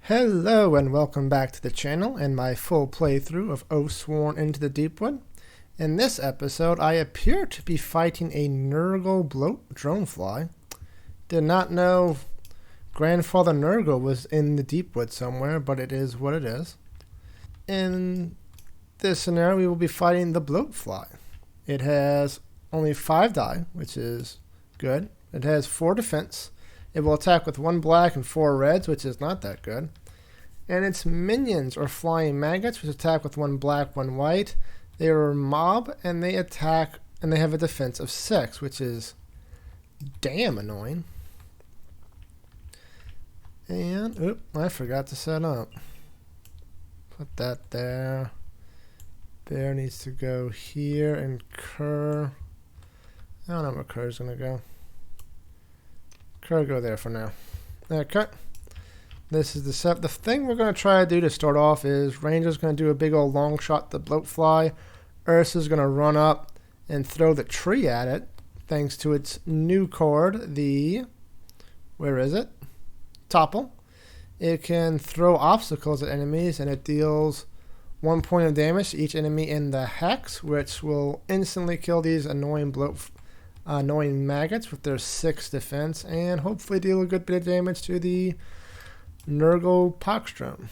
Hello and welcome back to the channel and my full playthrough of Oathsworn into the Deepwood. In this episode, I appear to be fighting a Nurgle bloat dronefly. Did not know Grandfather Nurgle was in the Deepwood somewhere, but it is what it is. In this scenario, we will be fighting the bloatfly. It has only 5 die, which is good. It has 4 defense. It will attack with 1 black and 4 reds, which is not that good. And its minions are flying maggots, which attack with 1 black, 1 white. They are a mob, and they attack, and they have a defense of 6, which is damn annoying. And, I forgot to set up. Put that there. Bear needs to go here, and Kerr. I don't know where Kerr's going to go. Go there for now. Okay. This is the thing we're going to try to do to start off is Ranger's going to do a big old long shot the bloatfly. Ursa's going to run up and throw the tree at it thanks to its new cord, the... where is it? Topple. It can throw obstacles at enemies and it deals 1 point of damage to each enemy in the hex, which will instantly kill these annoying maggots with their 6 defense and hopefully deal a good bit of damage to the Nurgle pox drone,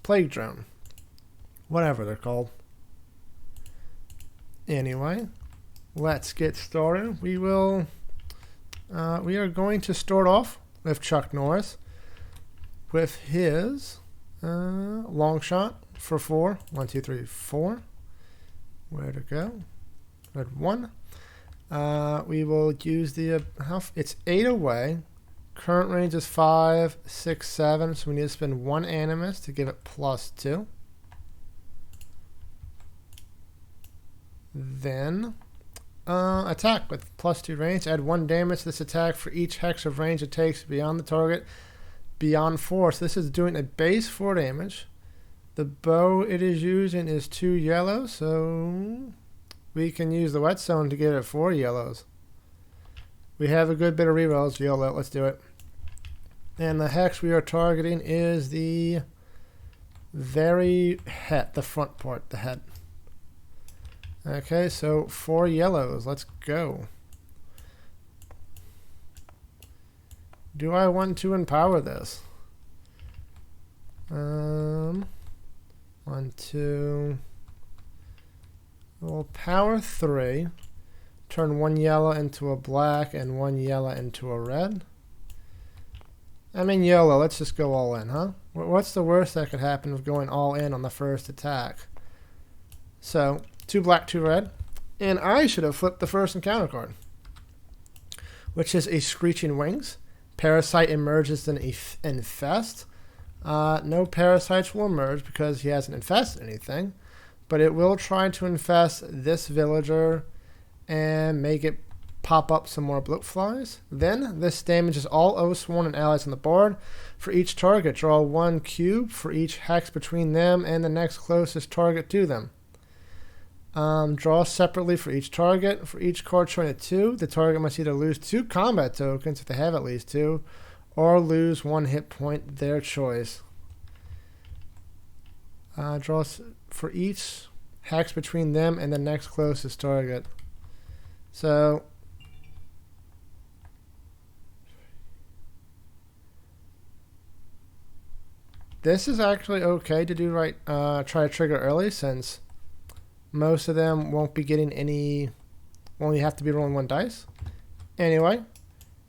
plague drone, whatever they're called. Anyway, let's get started. We are going to start off with Chuck Norris with his long shot for 4. 1, 2, 3, 4. Where to go? Good 1. We will use the it's 8 away. Current range is 5, 6, 7. So we need to spend 1 animus to give it +2. Then attack with +2 range. Add 1 damage to this attack for each hex of range it takes beyond the target. Beyond 4. So this is doing a base 4 damage. The bow it is using is 2 yellow. So we can use the whetstone to get it 4 yellows. We have a good bit of rerolls. Yellow, let's do it. And the hex we are targeting is the very head, the front part, the head. Okay, so 4 yellows. Let's go. Do I want to empower this? 1, 2. We'll power 3. Turn 1 yellow into a black and 1 yellow into a red. I mean yellow, let's just go all in, huh? What's the worst that could happen of going all in on the first attack? So, 2 black, 2 red. And I should have flipped the first encounter card, which is a Screeching Wings. Parasite emerges in infest. No parasites will emerge because he hasn't infested anything, but it will try to infest this villager and make it pop up some more bloatflies. Then this damages all Oathsworn and allies on the board. For each target, draw 1 cube for each hex between them and the next closest target to them. Draw separately for each target. For each card showing a 2, the target must either lose 2 combat tokens if they have at least 2, or lose 1 hit point, their choice. Draw for each hex between them and the next closest target. So this is actually okay to do right. Try to trigger early since most of them won't be getting any. Only have to be rolling 1 dice. Anyway,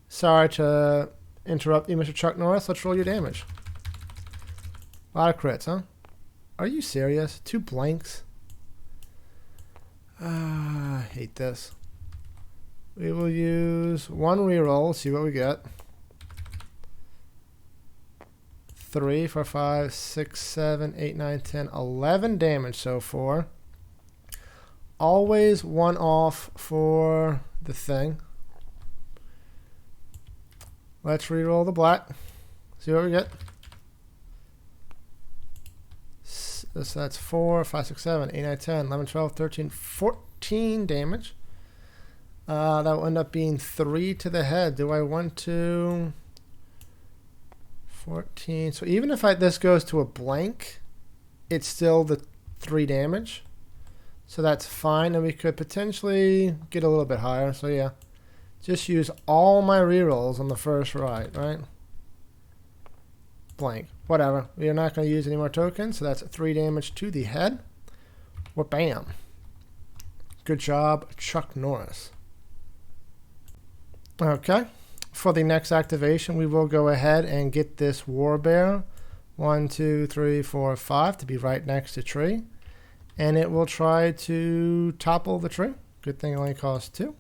sorry to interrupt you, Mr. Chuck Norris. Let's roll your damage. A lot of crits, huh? Are you serious? 2 blanks? I hate this. We will use 1 reroll, see what we get. 3, 4, 5, 6, 7, 8, 9, 10, 11 damage so far. Always 1 off for the thing. Let's reroll the black. See what we get. So that's 4, 5, 6, 7, 8, 9, 10, 11, 12, 13, 14 damage. That will end up being 3 to the head. Do I want to 14. So even if this goes to a blank, it's still the 3 damage. So that's fine, and we could potentially get a little bit higher. So yeah, just use all my rerolls on the first right? Blank. Whatever. We are not going to use any more tokens, so that's 3 damage to the head. Well, bam. Good job, Chuck Norris. Okay. For the next activation, we will go ahead and get this Warbear 1, 2, 3, 4, 5 to be right next to tree. And it will try to topple the tree. Good thing it only costs 2.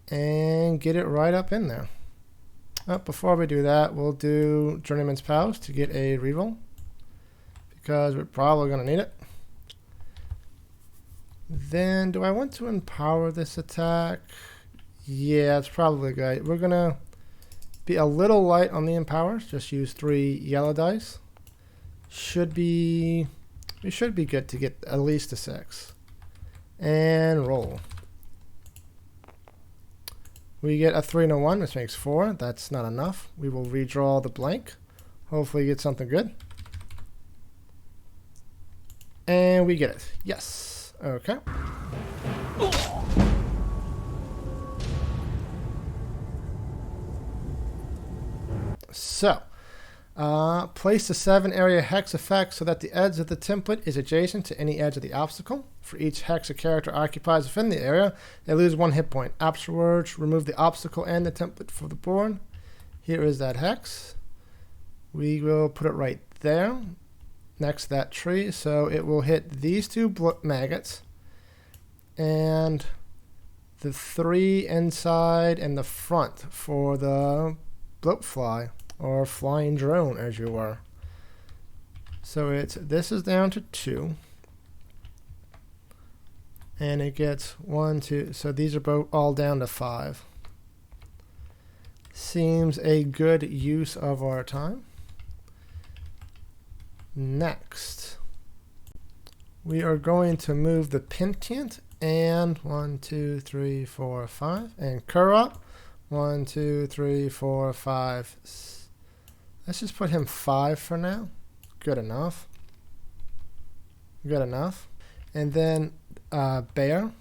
And get it right up in there. Before we do that, we'll do Journeyman's Pals to get a reroll, because we're probably going to need it. Then, do I want to empower this attack? Yeah, it's probably good. We're going to be a little light on the empowers. Just use 3 yellow dice. We should be good to get at least a 6. And roll. We get a 3 and a 1, which makes 4. That's not enough. We will redraw the blank. Hopefully get something good. And we get it. Yes. Okay. So, place the 7 area hex effect so that the edge of the template is adjacent to any edge of the obstacle. For each hex a character occupies within the area, they lose 1 hit point. Afterwards, remove the obstacle and the template from the board. Here is that hex. We will put it right there, next to that tree, so it will hit these 2 maggots, and the 3 inside and the front for the bloatfly, or flying drone, as you were. So this is down to 2. And it gets 1, 2. So these are both all down to 5. Seems a good use of our time. Next, we are going to move the Pentient and 1, 2, 3, 4, 5. And Kurop, 1, 2, 3, 4, 5. Let's just put him 5 for now. Good enough. Good enough. And then Bear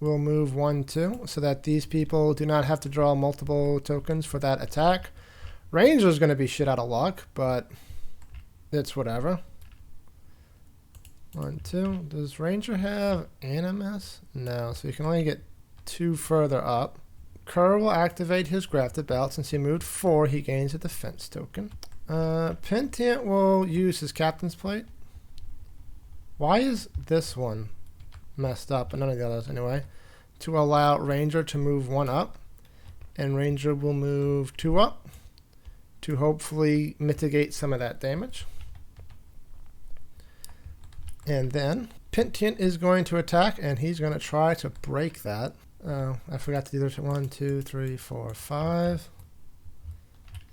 will move 1, 2, so that these people do not have to draw multiple tokens for that attack. Ranger is going to be shit out of luck, but it's whatever. 1, 2. Does Ranger have Animus? No, so you can only get 2 further up. Kerr will activate his grafted belt. Since he moved 4, he gains a defense token. Pentient will use his captain's plate. Why is this one messed up, and none of the others anyway? To allow Ranger to move 1 up, and Ranger will move 2 up to hopefully mitigate some of that damage. And then Pentient is going to attack, and he's going to try to break that. I forgot to do this. 1, 2, 3, 4, 5.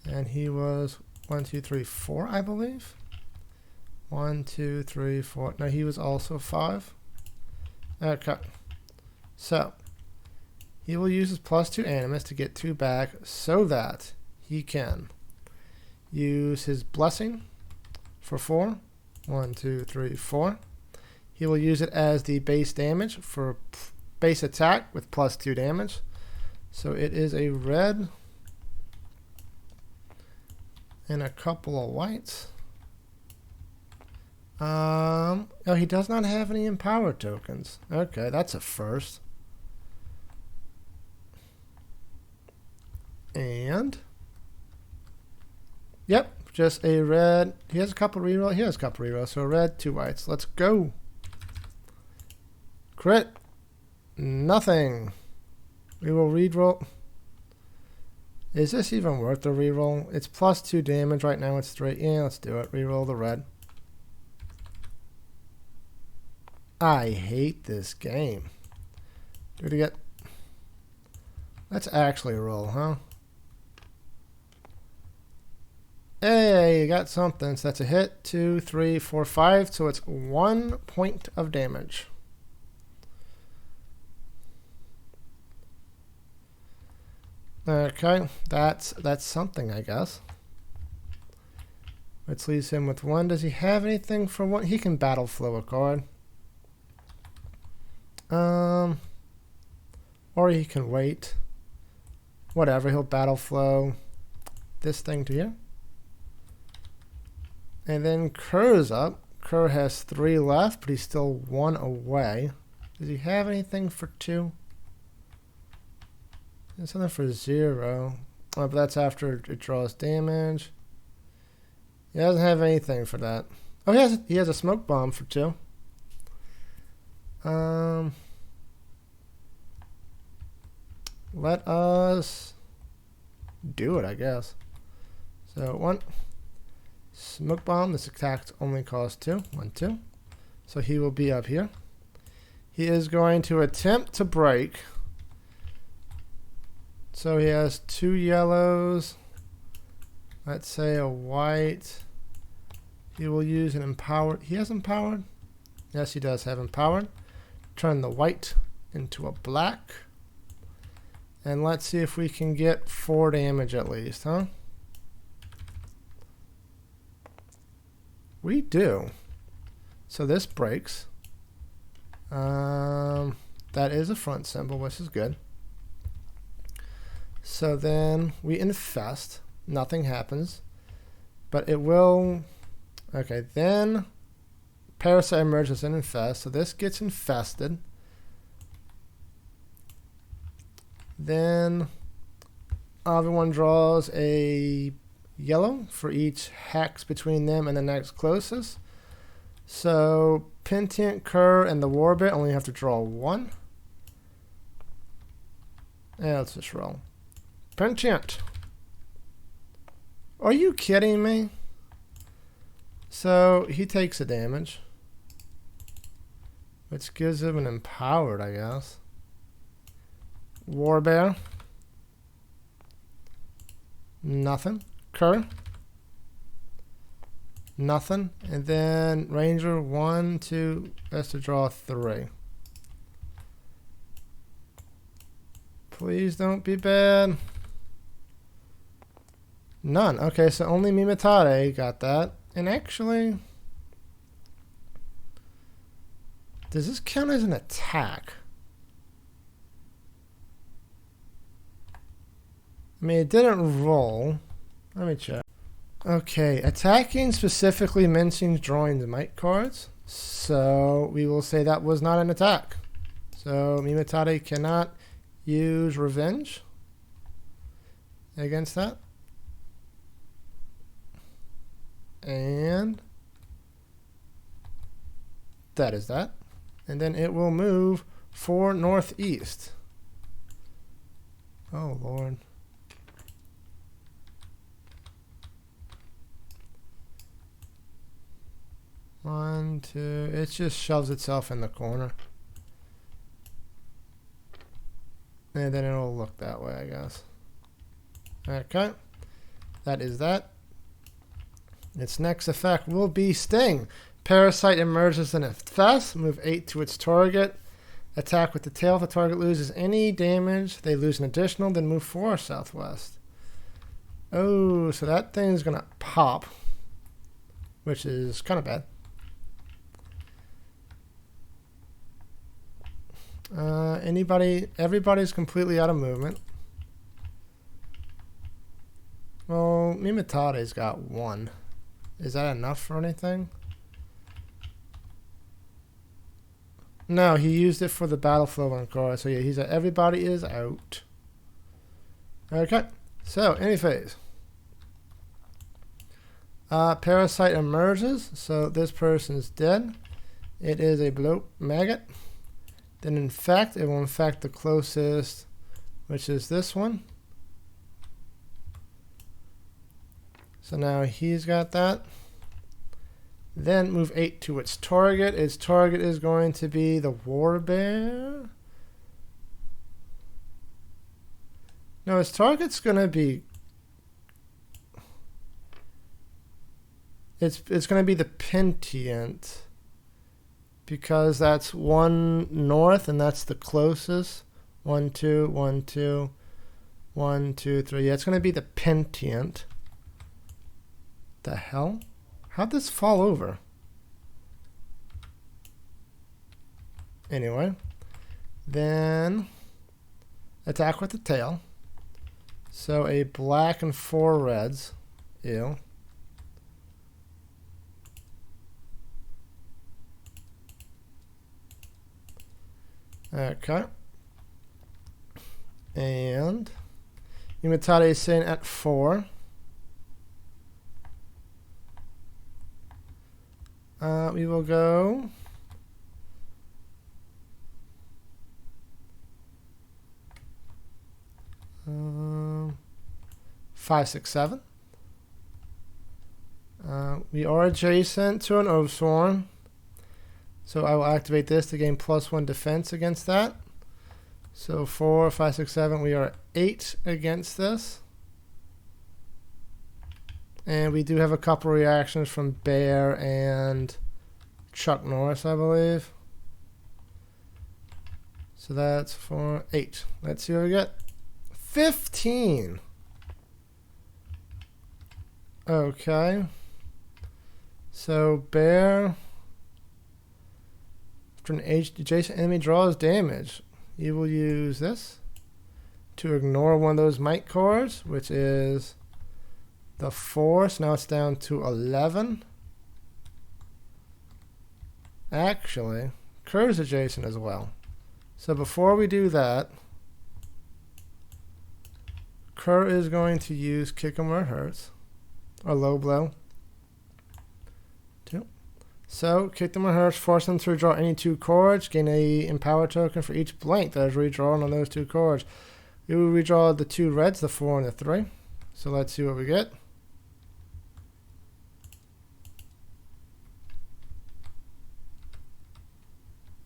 And he was 1, 2, 3, 4, I believe. 1, 2, 3, 4. No, he was also 5. Okay. So, he will use his +2 Animus to get 2 back so that he can use his Blessing for 4. 1, 2, 3, 4. He will use it as the base damage for base attack with +2 damage. So it is a red and a couple of whites. Oh, he does not have any empowered tokens. Okay, that's a first. And yep, just a red. He has a couple reroll. He has a couple reroll. So a red, 2 whites. Let's go. Crit. Nothing. We will reroll. Is this even worth the reroll? It's +2 damage right now. It's 3. Yeah, let's do it. Reroll the red. I hate this game. Do it again. Let's actually roll, huh? Hey, you got something. So that's a hit. 2, 3, 4, 5. So it's 1 point of damage. Okay, that's something, I guess. which leaves him with 1. Does he have anything for 1? He can battle flow a card. Or he can wait. Whatever, he'll battle flow this thing to here. And then Kerr's up. Kerr has 3 left, but he's still 1 away. Does he have anything for 2? There's something for 0. Oh, but that's after it draws damage. He doesn't have anything for that. Oh, he has a smoke bomb for 2. Let us do it, I guess. So 1 smoke bomb. This attack only costs 2. 1, 2. So he will be up here. He is going to attempt to break. So he has 2 yellows. Let's say a white. He will use an empowered. He has empowered. Yes, he does have empowered. Turn the white into a black. And let's see if we can get 4 damage at least, huh? We do. So this breaks. That is a front symbol, which is good. So then we infest. Nothing happens. But it will... Okay, then Parasite emerges and infest. So this gets infested. Then everyone draws a yellow for each hex between them and the next closest. So Pentient, Kerr, and the Warbit only have to draw 1. And let's just roll. Pentient. Are you kidding me? So he takes a damage, which gives him an empowered, I guess. Warbear. Nothing. Kerr. Nothing. And then Ranger 1, 2, has to draw 3. Please don't be bad. None. Okay, so only Mimatare got that. And actually, does this count as an attack? I mean, it didn't roll. Let me check. Okay, attacking specifically mentions drawing the might cards. So we will say that was not an attack. So Mimatare cannot use revenge against that. And that is that. And then it will move 4 northeast. Oh, Lord. One, two. It just shoves itself in the corner. And then it'll look that way, I guess. Okay. That is that. Its next effect will be Sting. Parasite emerges in a infest. Move 8 to its target. Attack with the tail. If the target loses any damage, they lose an additional, then move 4 southwest. Oh, so that thing's going to pop, which is kind of bad. Everybody's completely out of movement. Well, Mimatare's got 1. Is that enough for anything? No, he used it for the battle flow on card. So yeah, everybody is out. Okay, so any phase. Parasite emerges, so this person's dead. It is a bloat maggot. Then infect, it will infect the closest, which is this one. So now he's got that. Then move 8 to its target. Its target is going to be the Warbear. No, its target's going to be... It's going to be the Pentient. Because that's 1 north, and that's the closest. 1, 2, 1, 2, 1, 2, 3. Yeah, it's going to be the Pentient. The hell? How'd this fall over? Anyway, then attack with the tail. So a black and 4 reds. Ew. Okay. And Umatade is saying at 4. We will go 5, 6, 7. We are adjacent to an Oathsworn, so I will activate this to gain +1 defense against that. So 4, 5, 6, 7. We are 8 against this. And we do have a couple reactions from Bear and Chuck Norris, I believe. So that's 4, 8. Let's see what we get. 15. Okay. So Bear, after an adjacent enemy draws damage, you will use this to ignore one of those might cores, which is the 4. So now it's down to 11. Actually, Kerr's adjacent as well. So before we do that, Kerr is going to use Kick 'em Where It Hurts, or Low Blow. 2. So, Kick them where it hurts, force them to redraw any 2 cards, gain a Empower token for each blank that is redrawn on those 2 cards. We will redraw the 2 reds, the 4 and the 3. So let's see what we get.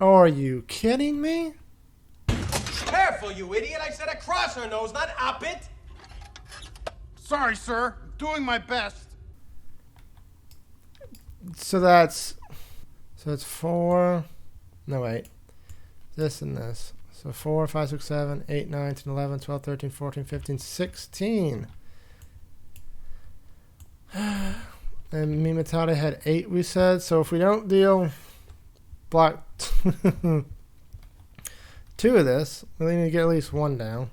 Are you kidding me? Careful, you idiot! I said across her nose, not up it! Sorry, sir. I'm doing my best. So that's 4. No, wait. This and this. So 4, 5, 6, 7, 8, 9, 10, 11, 12, 13, 14, 15, 16. And Mimatade had 8, we said. So if we don't deal block 2 of this, we need to get at least 1 down.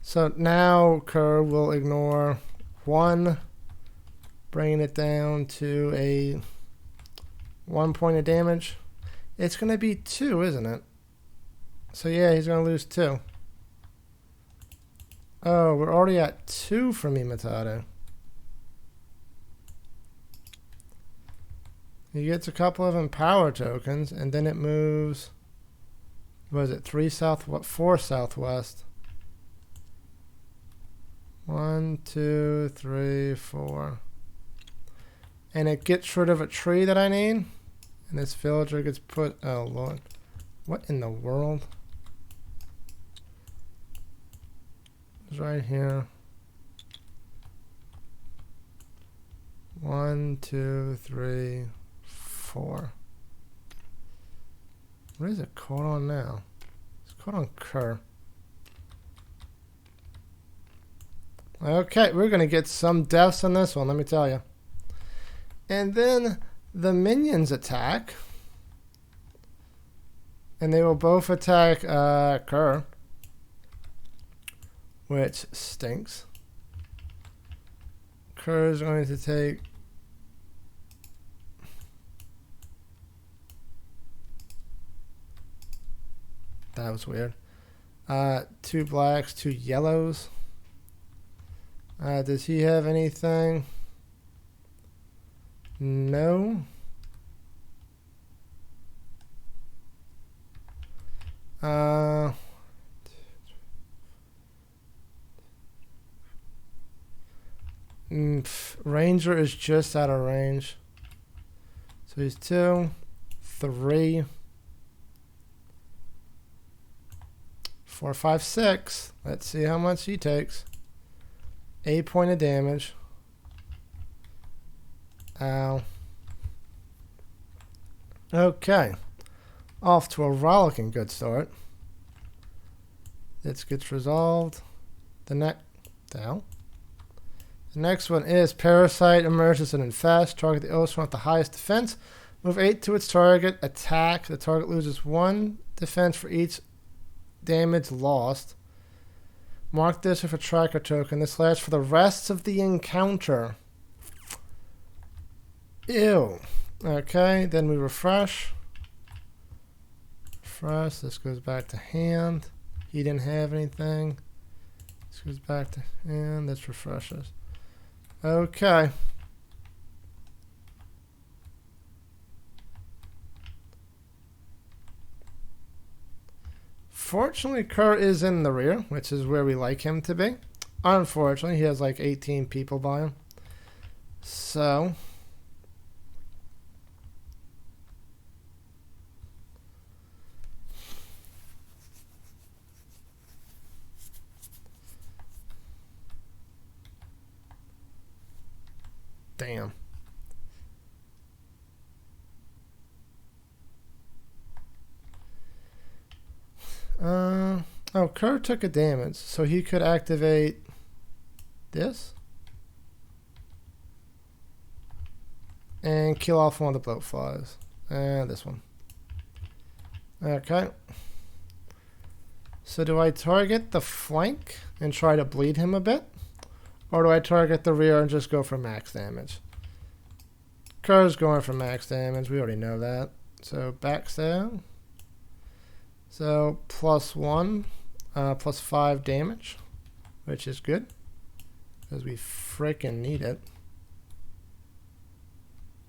So now Kerr will ignore 1, bringing it down to a 1 point of damage. It's going to be 2, isn't it? So yeah, he's going to lose 2. Oh, we're already at 2 for Mimatade. He gets a couple of Empower tokens, and then it moves, what is it, 3 south, 4 southwest. 1, 2, 3, 4. And it gets rid of a tree that I need. And this villager gets put, oh lord. What in the world? It's right here. 1, 2, 3, 4. What is it caught on now? It's caught on Kerr. Okay, we're going to get some deaths on this one, let me tell you. And then the minions attack. And they will both attack Kerr, which stinks. Kerr is going to take that was weird. 2 blacks, 2 yellows. Does he have anything? No. Ranger is just out of range. So he's 2, 3, 4, 5, 6. Let's see how much he takes. 8 point of damage. Ow. Okay. Off to a rollicking good start. This gets resolved. The hell? The next one is Parasite emerges and infests. Target the Oathsworn with the highest defense. Move 8 to its target. Attack. The target loses 1 defense for each damage lost. Mark this with a tracker token. This lasts for the rest of the encounter. Ew. Okay, then we refresh. Refresh. This goes back to hand. He didn't have anything. This goes back to hand. This refreshes. Okay. Fortunately, Kerr is in the rear, which is where we like him to be. Unfortunately, he has like 18 people by him. So... Damn. Oh, Kerr took a damage, so he could activate this and kill off one of the bloat flies. And this one. Okay. So do I target the flank and try to bleed him a bit? Or do I target the rear and just go for max damage? Kerr's going for max damage. We already know that. So backstab. So +1, +5 damage, which is good because we freaking need it.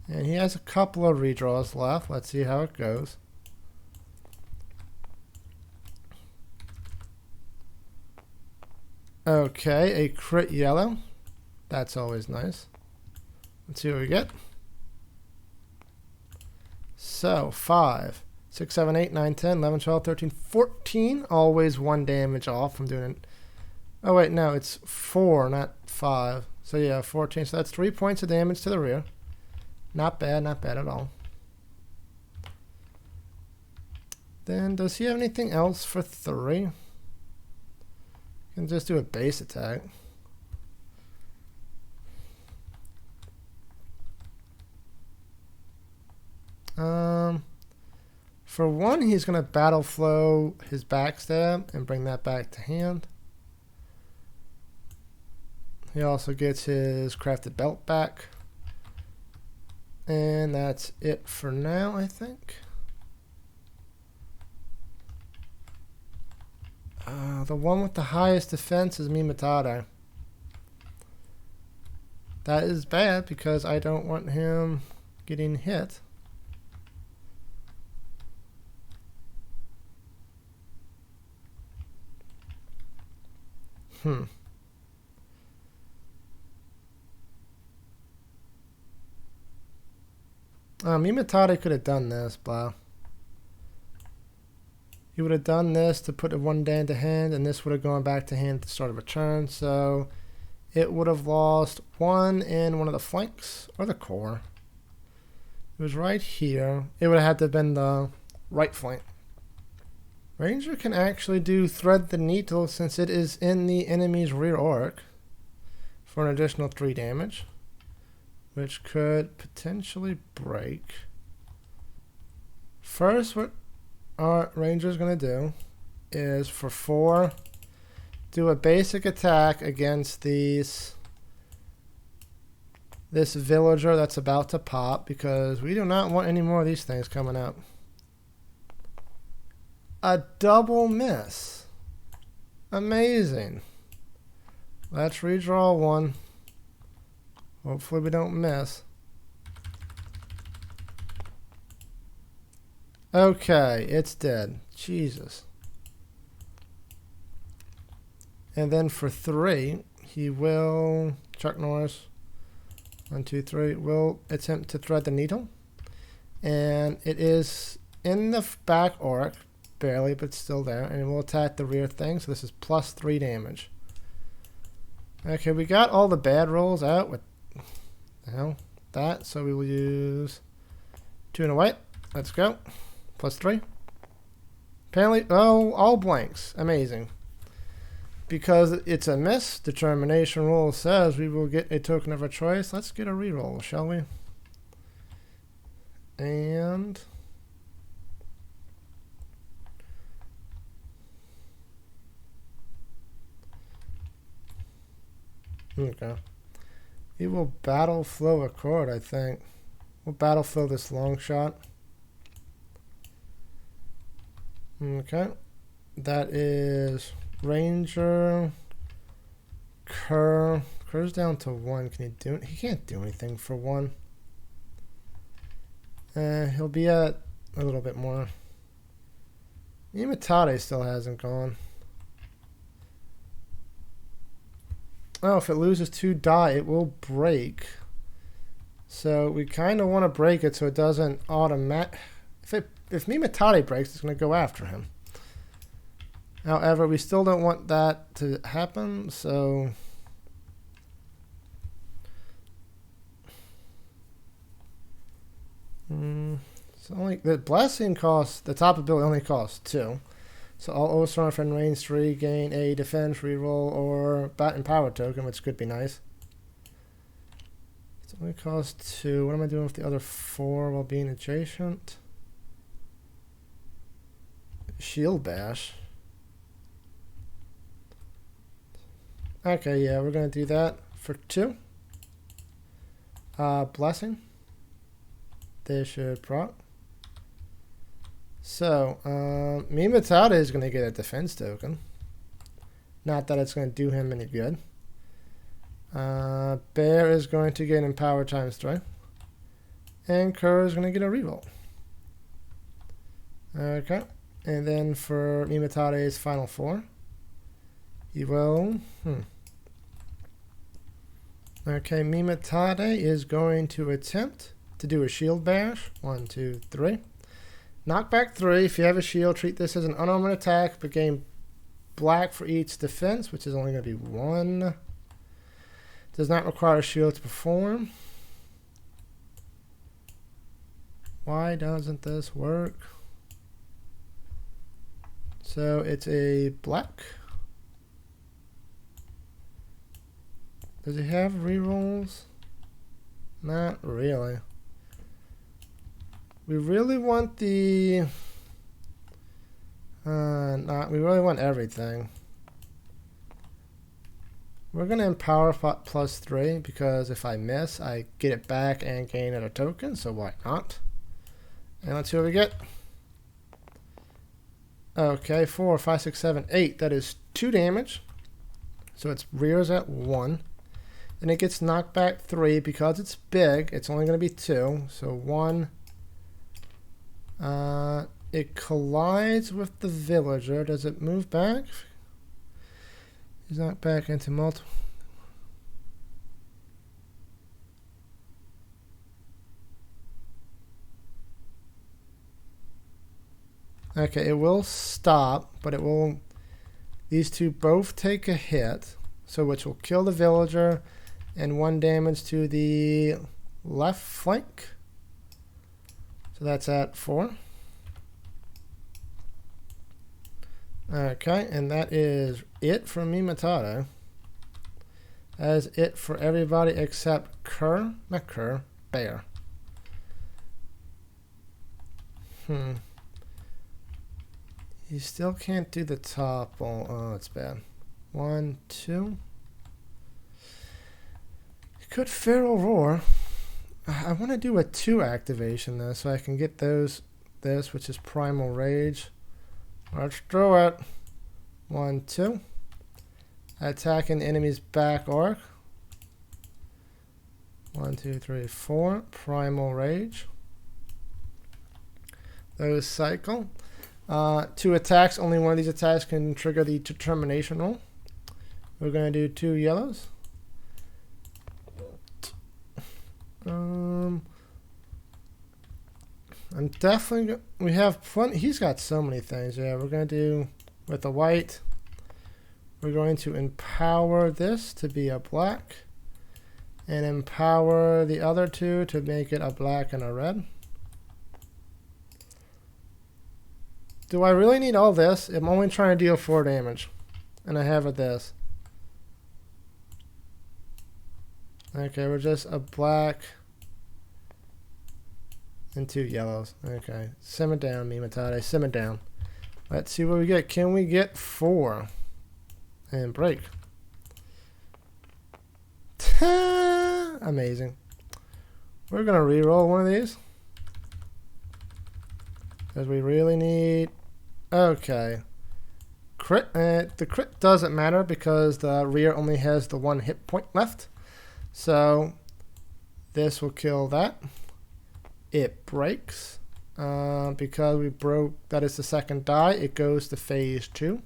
And he has a couple of redraws left. Let's see how it goes. Okay, a crit yellow. That's always nice. Let's see what we get. So 5, 6, 7, 8, 9, 10, 11, 12, 13, 14. Always 1 damage off from doing it. Oh wait, no, it's 4, not 5. So yeah, 14. So that's 3 points of damage to the rear. Not bad at all. Then does he have anything else for 3? Can just do a base attack. For 1, he's going to battle flow his backstab and bring that back to hand. He also gets his crafted belt back. And that's it for now, I think. The one with the highest defense is Mimatade. That is bad because I don't want him getting hit. Mimatade could have done this, blah. He would have done this to put a 1 down to hand, and this would have gone back to hand at the start of a turn, so it would have lost 1 in one of the flanks, or the core. It was right here. It would have had to have been the right flank. Ranger can actually do Thread the Needle since it is in the enemy's rear arc for an additional 3 damage, which could potentially break. First, what our Ranger's going to do is for 4, do a basic attack against this villager that's about to pop, because we do not want any more of these things coming up. A double miss. Amazing. Let's redraw 1. Hopefully we don't miss. Okay, it's dead. Jesus. And then for 3, he will, Chuck Norris, 1, 2, 3, will attempt to thread the needle. And it is in the back arc, barely, but still there. And it will attack the rear thing, so this is +3 damage. Okay, we got all the bad rolls out with that, so we will use 2 and a white. Let's go. +3. Apparently, oh, all blanks. Amazing. because it's a miss, determination roll says we will get a token of our choice. Let's get a reroll, shall we? And okay. We will battle flow a chord, I think. We'll battle flow this long shot. Okay. That is Ranger. Kerr. Kerr's down to 1. Can he do it? He can't do anything for 1. He'll be at a little bit more. Imitade still hasn't gone. Oh, if it loses 2 die, it will break. So we kind of want to break it so it doesn't automatic. If Mimatade breaks, it's going to go after him. However, we still don't want that to happen, so it's only the blessing costs, the top ability only costs 2. So all Oathsworn friend range 3 gain a defense reroll or bat and power token, which could be nice. It only costs 2. What am I doing with the other 4 while being adjacent? Shield bash. Okay, yeah, we're gonna do that for 2. Blessing. They should proc. So, Mimatade is going to get a defense token. Not that it's going to do him any good. Bear is going to get Empower times 3. And Kerr is going to get a reroll. Okay. And then for Mimatade's final 4, he will... Okay, Mimatade is going to attempt to do a shield bash. 1, 2, 3. Knockback 3. If you have a shield, treat this as an unarmored attack, but gain black for each defense, which is only going to be 1. Does not require a shield to perform. Why doesn't this work? So it's a black. Does he have rerolls? Not really. We really want the... we really want everything. We're going to empower plus 3 because if I miss, I get it back and gain another token, so why not? And let's see what we get. Okay, 4, 5, 6, 7, 8. That is 2 damage. So its rears at 1. Then it gets knocked back 3 because it's big. It's only going to be 2. So 1... it collides with the villager. Does it move back? He's not back into multiple. Okay, it will stop, but it will... These two both take a hit, so which will kill the villager, and 1 damage to the left flank. So that's at 4. Okay, and that is it for Mimatade. That is it for everybody except Kerr. Not Kerr, Bear. You still can't do the top. Oh, it's bad. 1, 2. You could Feral Roar. I want to do a 2 activation though, so I can get this, which is Primal Rage. Let's do it. 1, 2. Attacking the enemy's back arc. 1, 2, 3, 4. Primal Rage. Those cycle. 2 attacks. Only one of these attacks can trigger the determination roll. We're going to do 2 yellows. I'm definitely... We have plenty... He's got so many things. Yeah, we're going to do... With the white, we're going to empower this to be a black. And empower the other 2 to make it a black and a red. Do I really need all this? I'm only trying to deal 4 damage. and I have a this. Okay, we're just a black and 2 yellows. Okay, simmer down, Mimatade, simmer down. Let's see what we get. Can we get 4? And break. Amazing. We're gonna re-roll one of these. Because we really need... Okay. Crit. The crit doesn't matter because the rear only has the 1 hit point left. So this will kill that. It breaks. Because we broke... That is the second die. It goes to phase 2.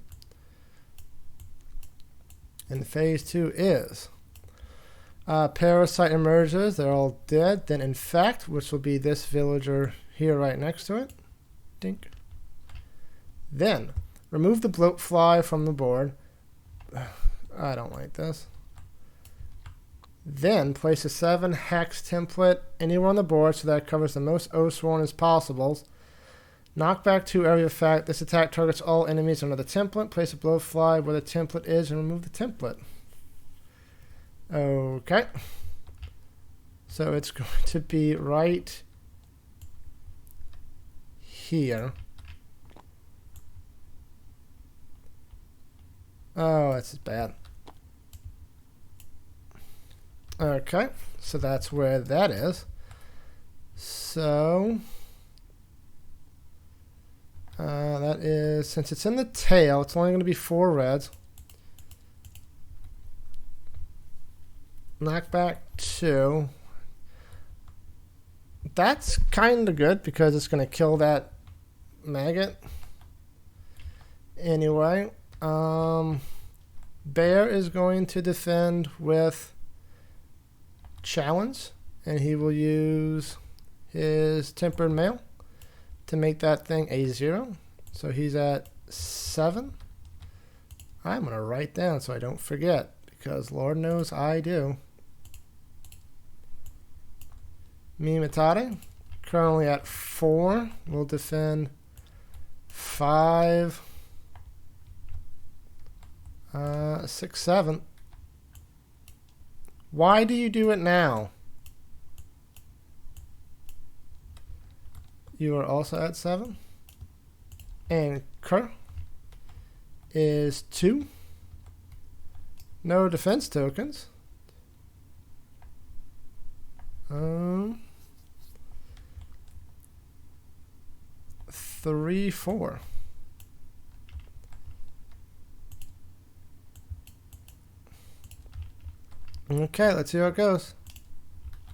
And phase 2 is... Parasite emerges. They're all dead. Then infect, which will be this villager here right next to it. Dink. Then remove the bloatfly from the board. I don't like this. Then place a 7 hex template anywhere on the board so that it covers the most Oathsworn as possible. Knock back 2 area effect. This attack targets all enemies under the template. Place a bloatfly where the template is and remove the template. Okay. So it's going to be right here. Oh, that's bad. Okay, so that's where that is. So that is, since it's in the tail, it's only going to be 4 reds. Knock back 2. That's kind of good because it's going to kill that maggot. Anyway, Bear is going to defend with Challenge, and he will use his Tempered Mail to make that thing a 0. So he's at 7. I'm going to write down so I don't forget, because Lord knows I do. Mimatade, currently at 4, will defend 5, 6, 7. Why do you do it now? You are also at 7. And Kerr is 2. No defense tokens. 3, 4. Okay, let's see how it goes.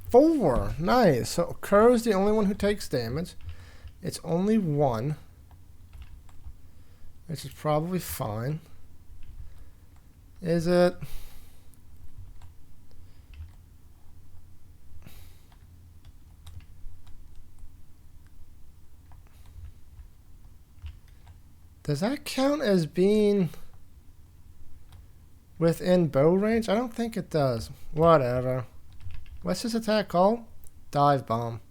4. Nice. So Kerr is the only one who takes damage. It's only 1, which is probably fine. Is it? Does that count as being within bow range? I don't think it does. Whatever. What's his attack called? Dive Bomb.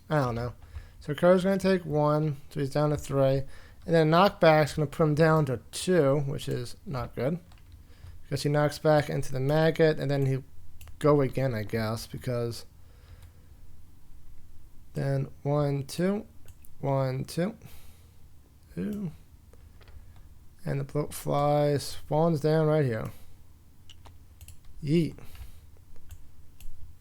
I don't know. So Kerr's going to take 1, so he's down to 3. And then knockback's going to put him down to 2, which is not good. Because he knocks back into the maggot, and then he'll go again, I guess, because then 1, 2, 1, 2. Ooh. And the bloatfly spawns down right here. Yeet.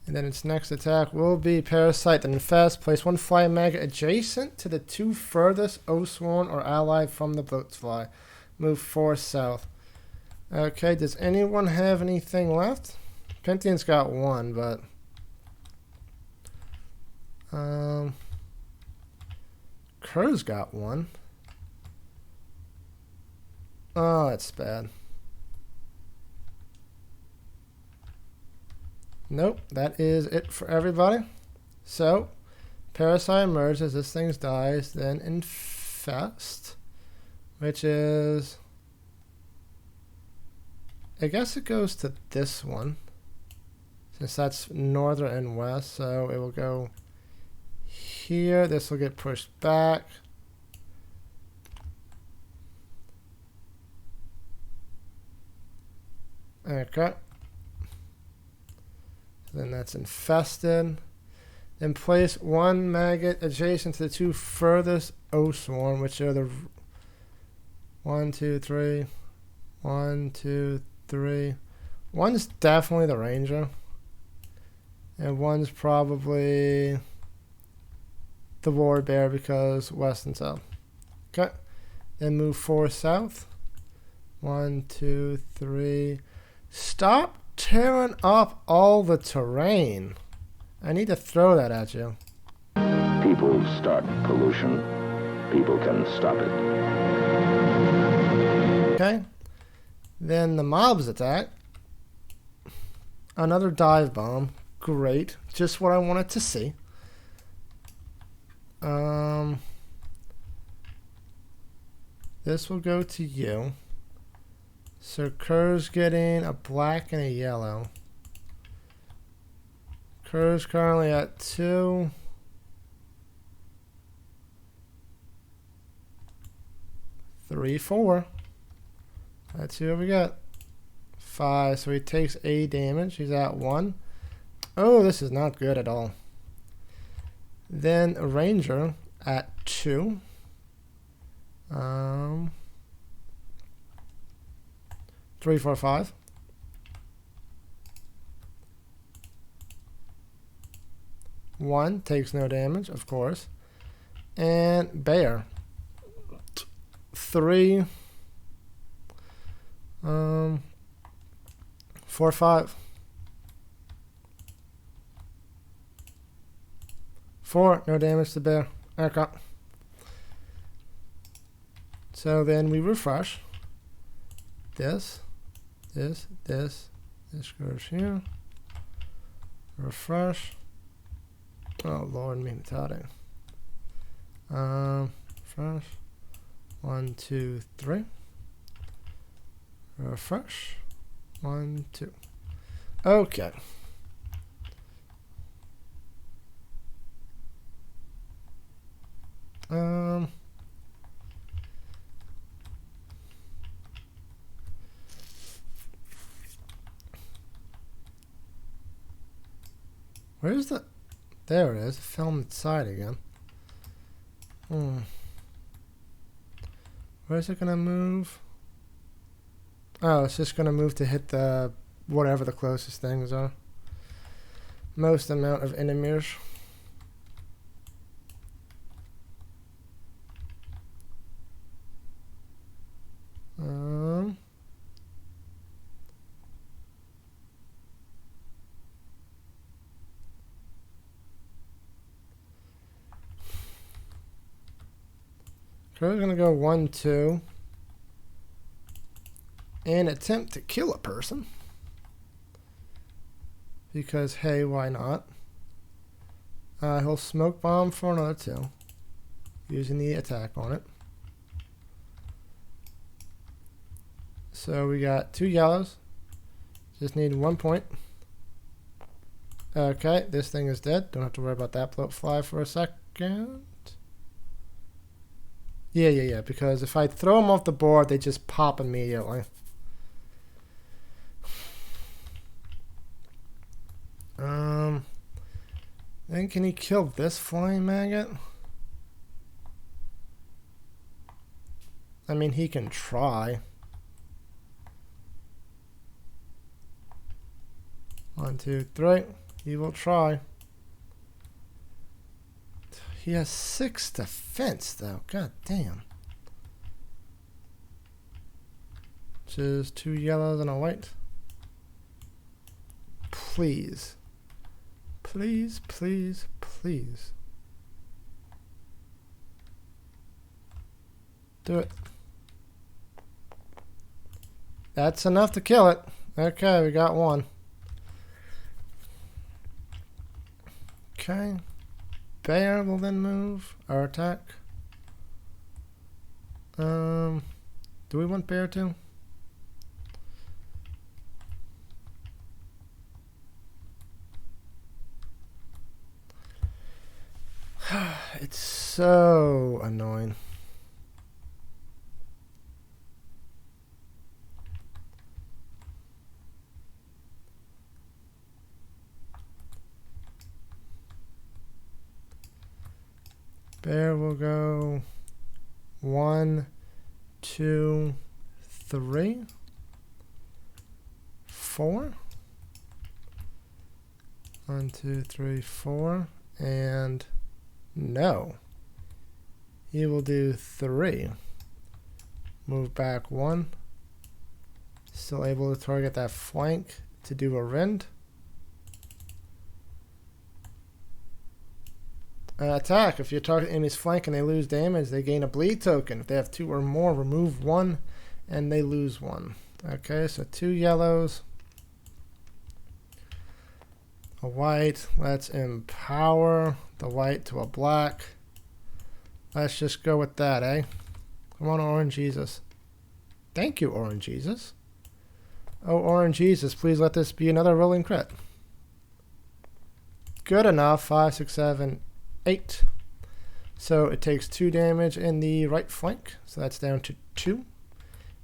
And then its next attack will be Parasite and Infest. Place 1 fly maggot adjacent to the 2 furthest Oathsworn or allied from the bloatfly. Move 4 south. Okay, does anyone have anything left? Pentian's got 1, but Kerr's got 1. Oh, that's bad. Nope, that is it for everybody. So, Parasite emerges, this thing dies, then Infest, which is... I guess it goes to this one, since that's northern and west, so it will go here. This will get pushed back. Okay. Then that's infested. Then place one maggot adjacent to the two furthest Oathsworn, which are the 1, 2, 3. 1, 2, 3. One's definitely the ranger. And one's probably the war bear because west and south. Okay. Then move 4 south. 1, 2, 3. Stop tearing up all the terrain. I need to throw that at you. People start pollution. People can stop it. Okay. Then the mobs attack. Another dive bomb. Great. Just what I wanted to see. This will go to you. So Kerr's getting a black and a yellow. Kerr's currently at 2. 3, 4. Let's see what we got. 5. So he takes 8 damage. He's at 1. Oh, this is not good at all. Then a ranger at 2. 3, 4, 5. One takes no damage, of course. And bear. 3. 4, 5. 4, no damage to bear. Okay. So then we refresh. This goes here. Refresh. Oh Lord, me toddy. Refresh. 1, 2, 3. Refresh. 1, 2. Okay. Where's the... There it is. It fell on its side again. Where's it gonna move? Oh, it's just gonna move to hit the... whatever the closest things are. Most amount of enemies. We're gonna go 1, 2 and attempt to kill a person because hey, why not? He'll smoke bomb for another 2 using the attack on it. So we got 2 yellows. Just need 1 point. Okay, this thing is dead. Don't have to worry about that bloat fly for a second. Yeah, because if I throw them off the board, they just pop immediately. Then can he kill this flying maggot? I mean, he can try. 1, 2, 3. He will try. He has 6 defense, though. God damn. Which is 2 yellows and a white. Please. Please, please, please. Do it. That's enough to kill it. Okay, we got 1. Okay. Bear will then move or attack. Do we want bear too? It's so annoying. Bear will go 1, 2, 3, 4. 1, 2, 3, 4, and no. He will do 3. Move back 1. Still able to target that flank to do a rend. Attack. If you target enemy's flank and they lose damage, they gain a bleed token. If they have 2 or more, remove 1 and they lose 1. Okay, so 2 yellows. A white. Let's empower the white to a black. Let's just go with that, eh? Come on, Orange Jesus. Thank you, Orange Jesus. Oh, Orange Jesus, please let this be another rolling crit. Good enough. 5, 6, 7, 8. So it takes 2 damage in the right flank. So that's down to 2.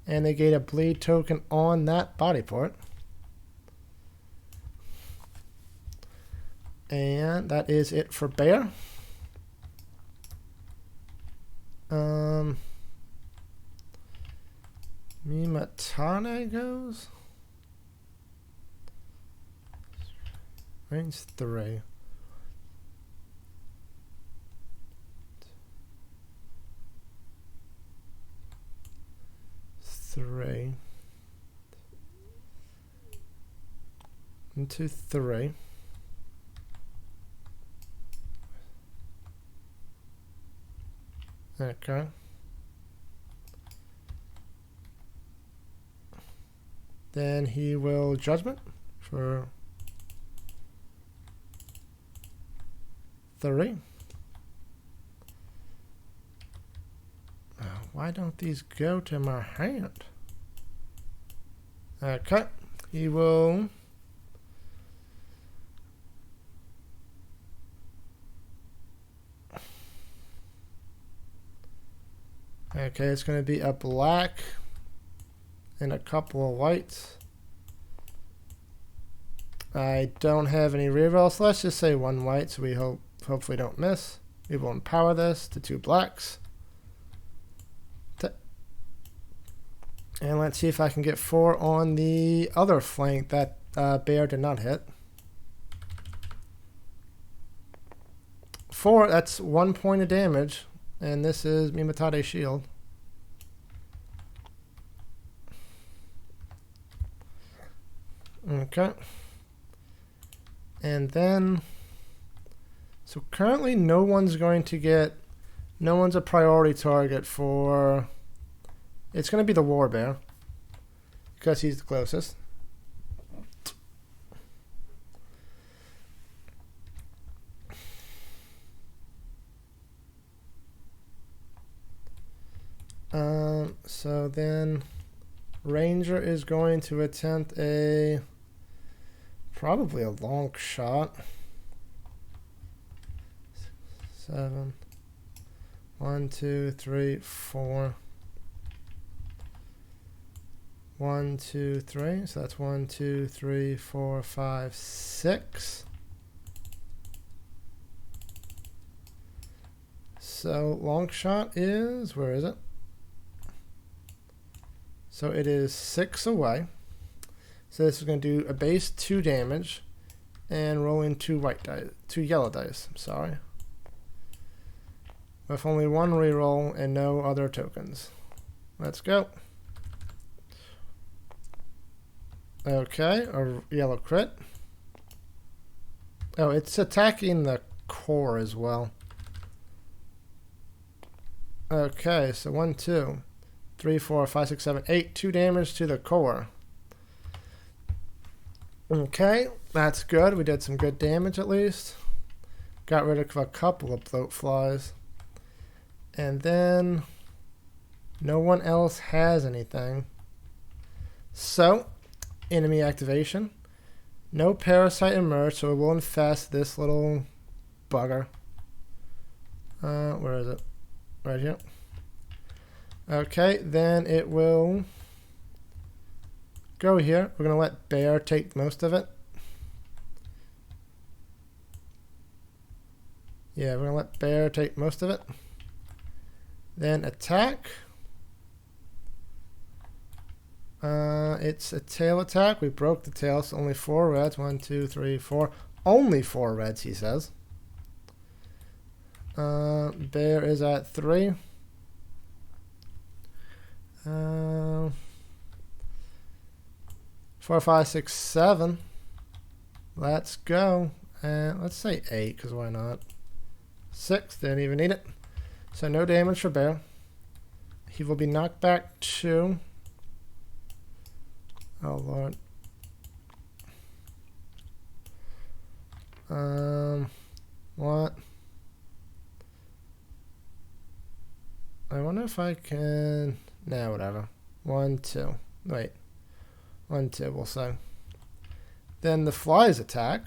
And they gain a bleed token on that body part. And that is it for Bear. Mimatane goes. Range 3. Into 3. Okay. Then he will Judgment for 3. Why don't these go to my hand? Okay. He will okay, it's going to be a black and a couple of whites. I don't have any rerolls, so let's just say 1 white, so we hopefully don't miss. We will empower this to 2 blacks. And let's see if I can get 4 on the other flank that Bear did not hit. 4, that's 1 point of damage. And this is Mimatade's shield. Okay. And then, so currently no one's a priority target for, it's going to be the War Bear, because he's the closest. So then Ranger is going to attempt probably a long shot. 7. 1, 2, 3, 4. 1, 2, 3. So that's 1, 2, 3, 4, 5, 6. So long shot is, where is it? So it is 6 away. So this is going to do a base 2 damage and roll in 2 yellow dice. I'm sorry. With only 1 reroll and no other tokens. Let's go. Okay, a yellow crit. Oh, it's attacking the core as well. Okay, so 1, 2, 3, 4, 5, 6, 7, 8. 2 damage to the core. Okay, that's good. We did some good damage at least. Got rid of a couple of bloat flies. And then no one else has anything. So, enemy activation. No parasite emerged, so it will infest this little bugger. Where is it? Right here. Okay, then it will go here. We're going to let Bear take most of it. Yeah, we're going to let bear take most of it. Then attack. It's a tail attack. We broke the tail, so only 4 reds. 1, 2, 3, 4. Only 4 reds, he says. Bear is at 3. 4, 5, 6, 7. Let's go. And let's say 8, because why not? 6, didn't even need it. So no damage for bear. He will be knocked back 2. Oh lord. What? I wonder if I can. Nah, whatever. 1, 2. Wait. 1, 2, we'll say. Then the flies attack.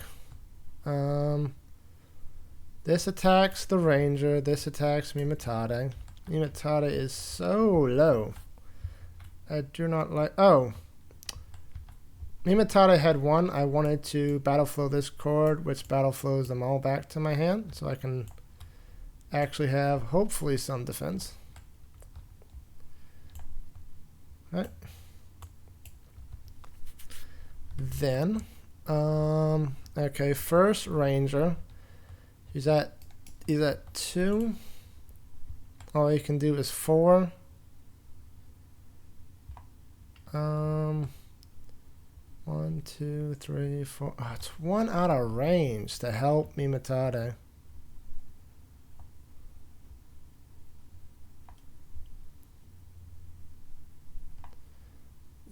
This attacks the ranger. This attacks Mimatade. Mimatade is so low. I do not like. Oh. Mimatade had 1. I wanted to battle flow this cord, which battle flows them all back to my hand, so I can actually have hopefully some defense. Right. Then, okay, first ranger. He's at 2. All you can do is 4. 1, 2, 3, 4. Oh, it's 1 out of range to help Mimatade.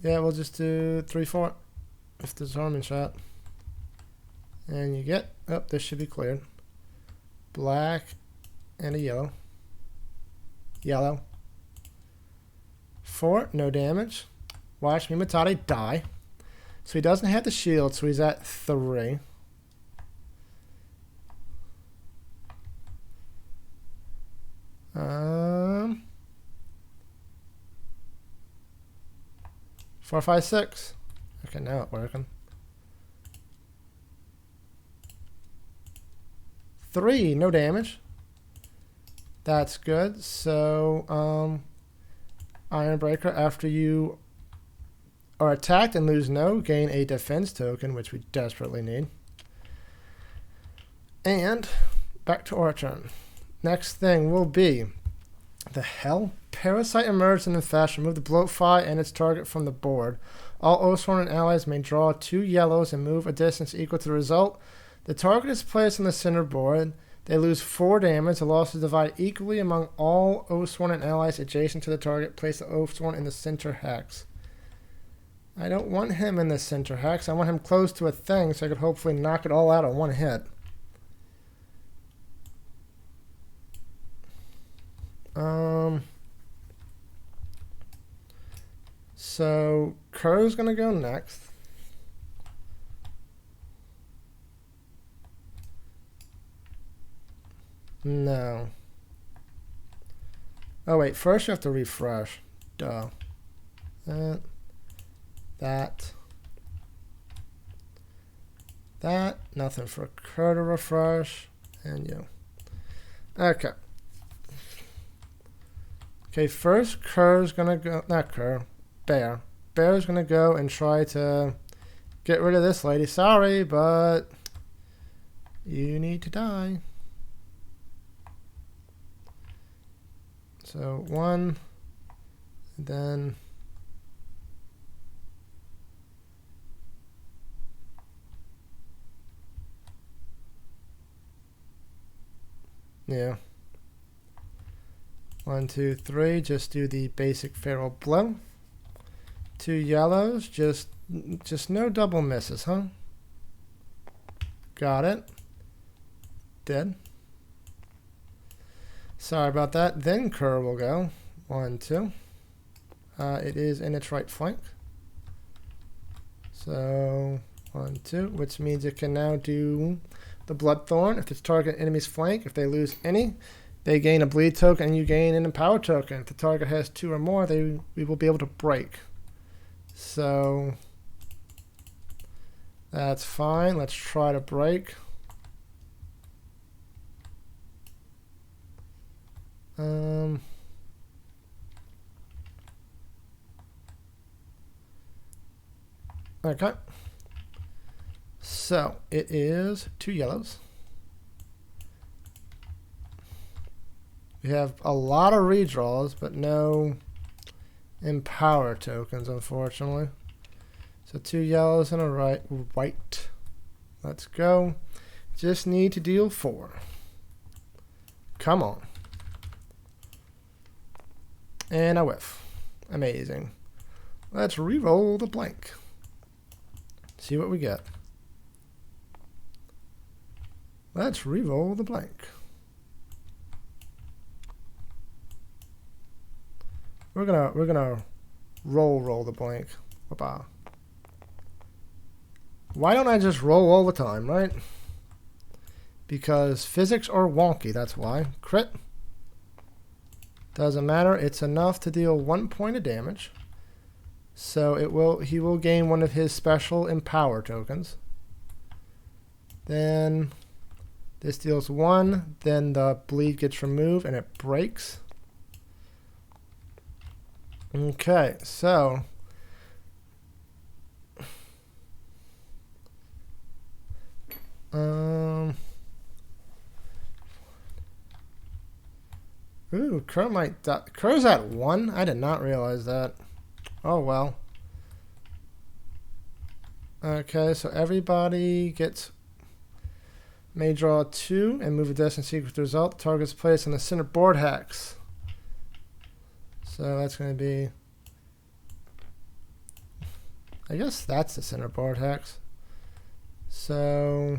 Yeah, we'll just do 3, 4. If there's harming shot. And you get, oh, this should be cleared. Black and a yellow. Yellow. 4, no damage. Watch Mimatade die. So he doesn't have the shield, so he's at 3. Four, 5, 6. Okay, now it's working. 3, no damage. That's good. So, Ironbreaker, after you are attacked and lose no, gain a defense token, which we desperately need. And back to our turn. Next thing will be the hell? Parasite emerged in infection. Remove the bloatfly and its target from the board. All Oathsworn and allies may draw 2 yellows and move a distance equal to the result. The target is placed on the center board. They lose 4 damage. The losses divide equally among all Oathsworn and allies adjacent to the target. Place the Oathsworn in the center hex. I don't want him in the center hex. I want him close to a thing so I could hopefully knock it all out in 1 hit. So Kerr's gonna go next. No. Oh wait, first you have to refresh. Duh. That. Nothing for Kerr to refresh. And you. Okay. Okay, first Kerr's gonna go. Not Kerr. Bear. Bear's gonna go and try to get rid of this lady. Sorry, but you need to die. So 1, then yeah. 1, 2, 3. Just do the basic feral blow. 2 yellows. Just no double misses, huh? Got it. Dead. Sorry about that. Then Kerr will go. 1, 2. It is in its right flank. So 1, 2, which means it can now do the Bloodthorn. If it's target enemy's flank, if they lose any, they gain a bleed token and you gain an empower token. If the target has 2 or more, we will be able to break. So that's fine. Let's try to break. Okay. So it is 2 yellows. We have a lot of redraws, but no empower tokens, unfortunately. So 2 yellows and a white. Let's go. Just need to deal 4. Come on. And I whiff. Amazing. Let's re-roll the blank. See what we get. Let's re-roll the blank. We're gonna roll the blank. Whoop-ah. Why don't I just roll all the time, right? Because physics are wonky, that's why. Crit. Doesn't matter, it's enough to deal 1 point of damage. So he will gain one of his special empower tokens. Then this deals 1, then the bleed gets removed and it breaks. Okay, so ooh, Crow might die. Crow's at 1? I did not realize that. Oh well. Okay, so everybody may draw 2 and move a destined sequence result. Target's placed on the center board hex. So that's going to be, I guess that's the center board hex. So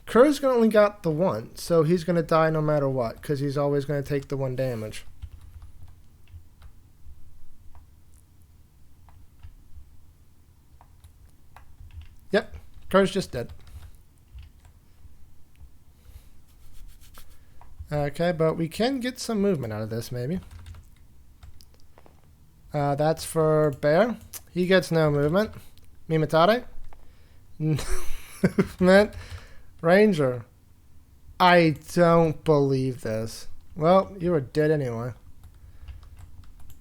Crow's only got the 1, so he's going to die no matter what, because he's always going to take the 1 damage. Yep, Crow's just dead. Okay, but we can get some movement out of this, maybe. That's for Bear. He gets no movement. Mimatare. Movement. Ranger. I don't believe this. Well, you were dead anyway.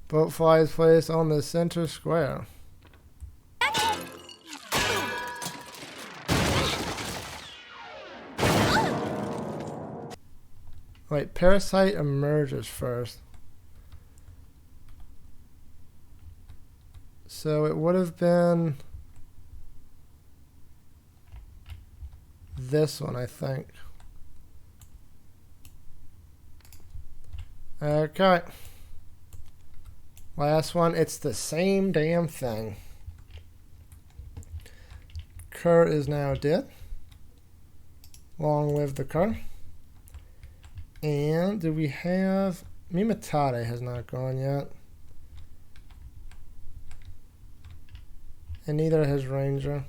Boat flies placed on the center square. Wait, Parasite emerges first. So it would have been this one, I think. Okay. Last one. It's the same damn thing. Cur is now dead. Long live the Cur. And do we have... Mimatare has not gone yet. And neither has Ranger.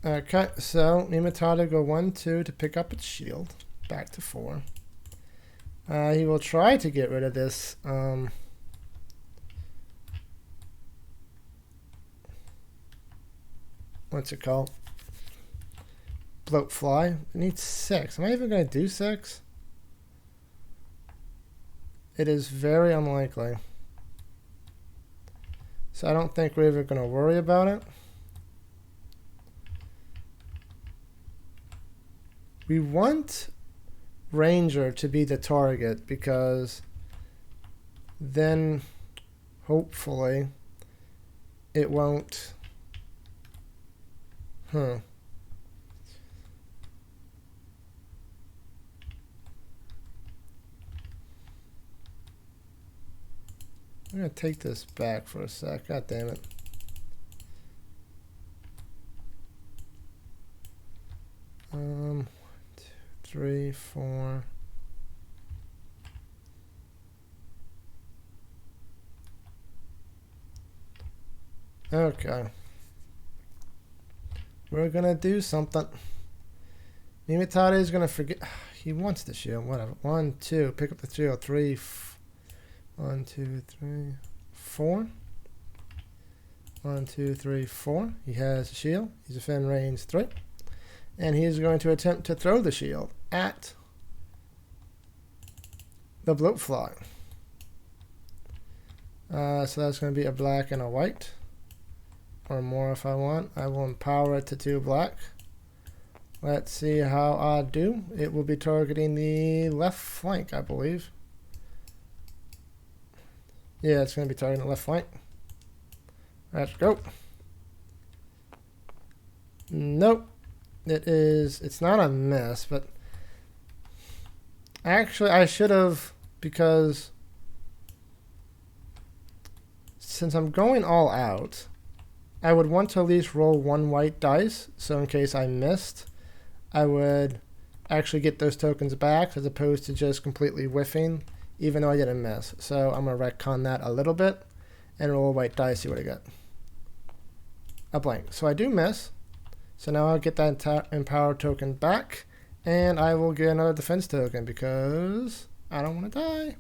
Okay, so Mimatare go 1, 2 to pick up its shield. Back to 4. He will try to get rid of this. What's it called? Bloat fly. It needs 6. Am I even going to do 6? It is very unlikely. So I don't think we're even going to worry about it. We want Ranger to be the target because then hopefully it won't. I'm going to take this back for a sec. God damn it. One, 2, 3, 4. Okay. We're going to do something. Mimatare is going to forget. He wants the shield. Whatever. 1, 2. Pick up the shield. 3, 1, 2, 3, 4. 1, 2, 3, 4. He has a shield. He's within range 3. And he's going to attempt to throw the shield at the bloatfly. So that's going to be a black and a white. Or more if I want. I will empower it to 2 black. Let's see how I do. It will be targeting the left flank, I believe. Yeah, it's going to be targeting the left flank. Let's go. Nope. It's not a miss, but actually I should have, because since I'm going all out, I would want to at least roll 1 white dice, so in case I missed, I would actually get those tokens back as opposed to just completely whiffing, even though I didn't miss. So I'm going to retcon that a little bit and roll a white dice, see what I get. A blank. So I do miss. So now I'll get that empower token back, and I will get another defense token because I don't want to die.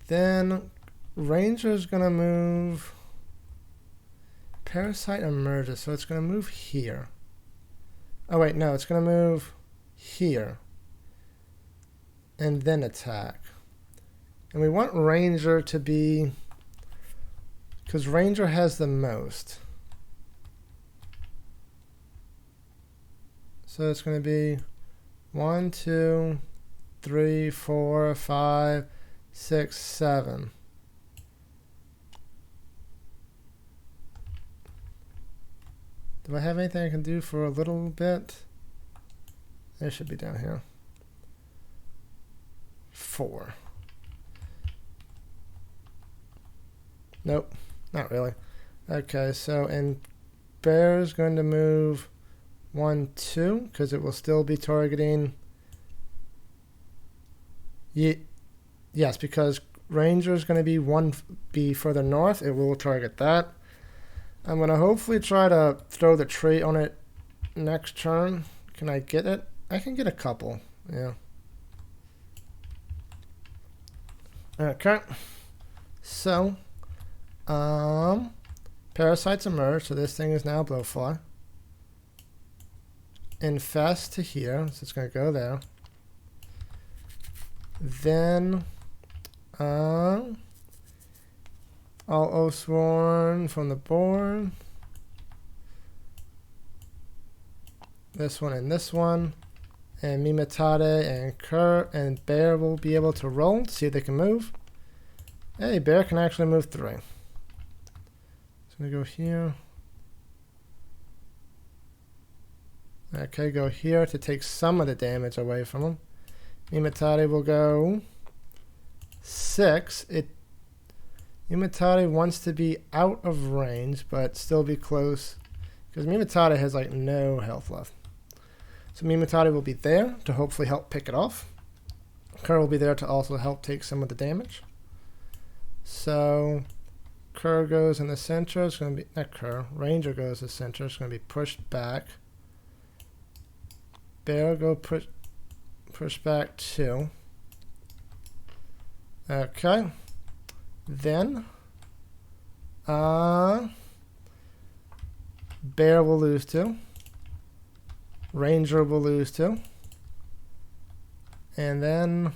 Then Ranger's going to move. Parasite emerges, so it's going to move here. Oh wait, no, it's going to move here. And then attack. And we want Ranger to be, because Ranger has the most. So it's going to be 1, 2, 3, 4, 5, 6, 7. Do I have anything I can do for a little bit? It should be down here. 4. Nope, not really. Okay, so and Bear is going to move 1, 2 because it will still be targeting. Yes, because Ranger is going to be 1B further north. It will target that. I'm going to hopefully try to throw the trait on it next turn. Can I get it? I can get a couple. Yeah. Okay. So, parasites emerge. So this thing is now blowfly. Infest to here. So it's going to go there. Then, I'll Oathsworn from the board. This one and this one. And Mimatade and Cur and Bear will be able to roll to see if they can move. Hey, Bear can actually move 3. So I'm going to go here. Okay, go here to take some of the damage away from him. Mimatade will go 6. Mimatade wants to be out of range, but still be close. Because Mimatade has like no health left. So Mimatade will be there to hopefully help pick it off. Kerr will be there to also help take some of the damage. So Kerr goes in the center. It's going to be, not Kerr, Ranger goes in the center. It's going to be pushed back. Bear go push back 2. Okay. Then Bear will lose 2. Ranger will lose 2. And then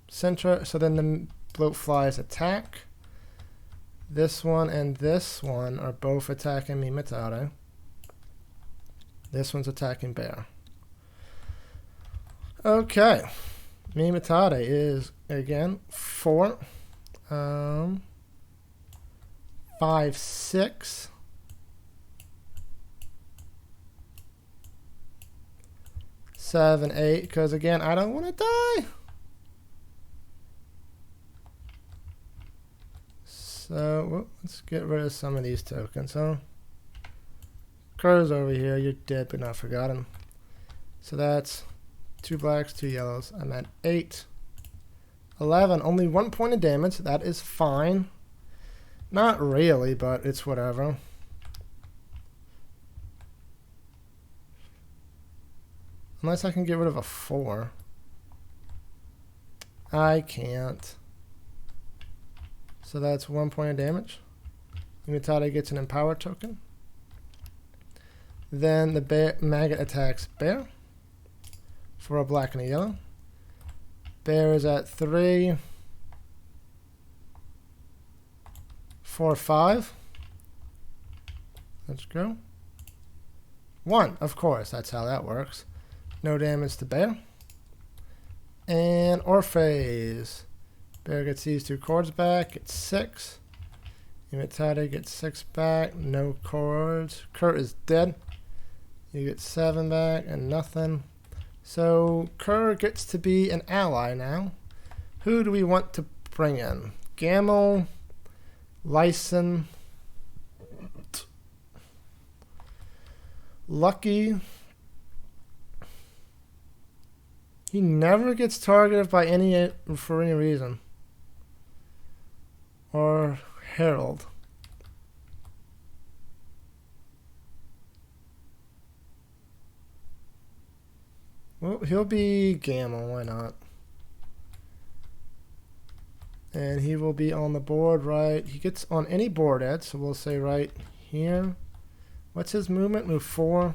center, so then the bloatflies attack. This one and this one are both attacking Mimatade. This one's attacking Bear. Okay. Mimatade is again 4. 5, 6. 7, 8, because again, I don't want to die. So, let's get rid of some of these tokens, huh? Kerr's over here, you're dead but not forgotten. So that's 2 blacks, 2 yellows. I'm at 8. 11, only 1 point of damage. That is fine. Not really, but it's whatever. Unless I can get rid of a 4. I can't. So that's 1 point of damage. Mimatade gets an empower token. Then the maggot attacks bear for a black and a yellow. Bear is at 3, 4, 5. Let's go. 1, of course, that's how that works. No damage to bear. And Orpheus. Bear gets these 2 cords back, gets 6. Imitade gets 6 back, no cords. Kurt is dead. You get 7 back and nothing. So Kurt gets to be an ally now. Who do we want to bring in? Gamel, Lyson, Lucky. He never gets targeted by for any reason. Or Harold. Well, he'll be Gamma, why not? And he will be on the board right. He gets on any board, Ed, so we'll say right here. What's his movement? Move 4.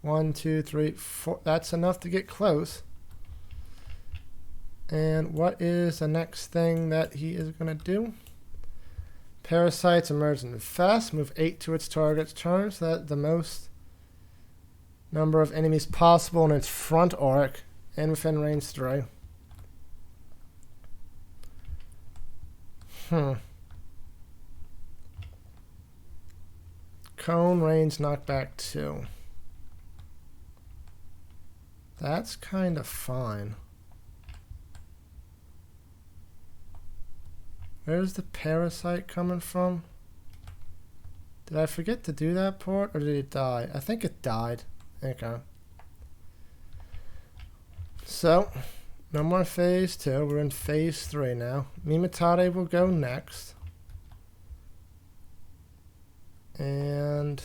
1, 2, 3, 4. That's enough to get close. And what is the next thing that he is going to do? Parasites emerge and infest. Move 8 to its target's turn, so that the most number of enemies possible in its front arc and within range 3. Cone range knockback 2. That's kind of fine. Where's the parasite coming from? Did I forget to do that part, or did it die? I think it died. Okay. So, no more phase 2. We're in phase 3 now. Mimitade will go next. And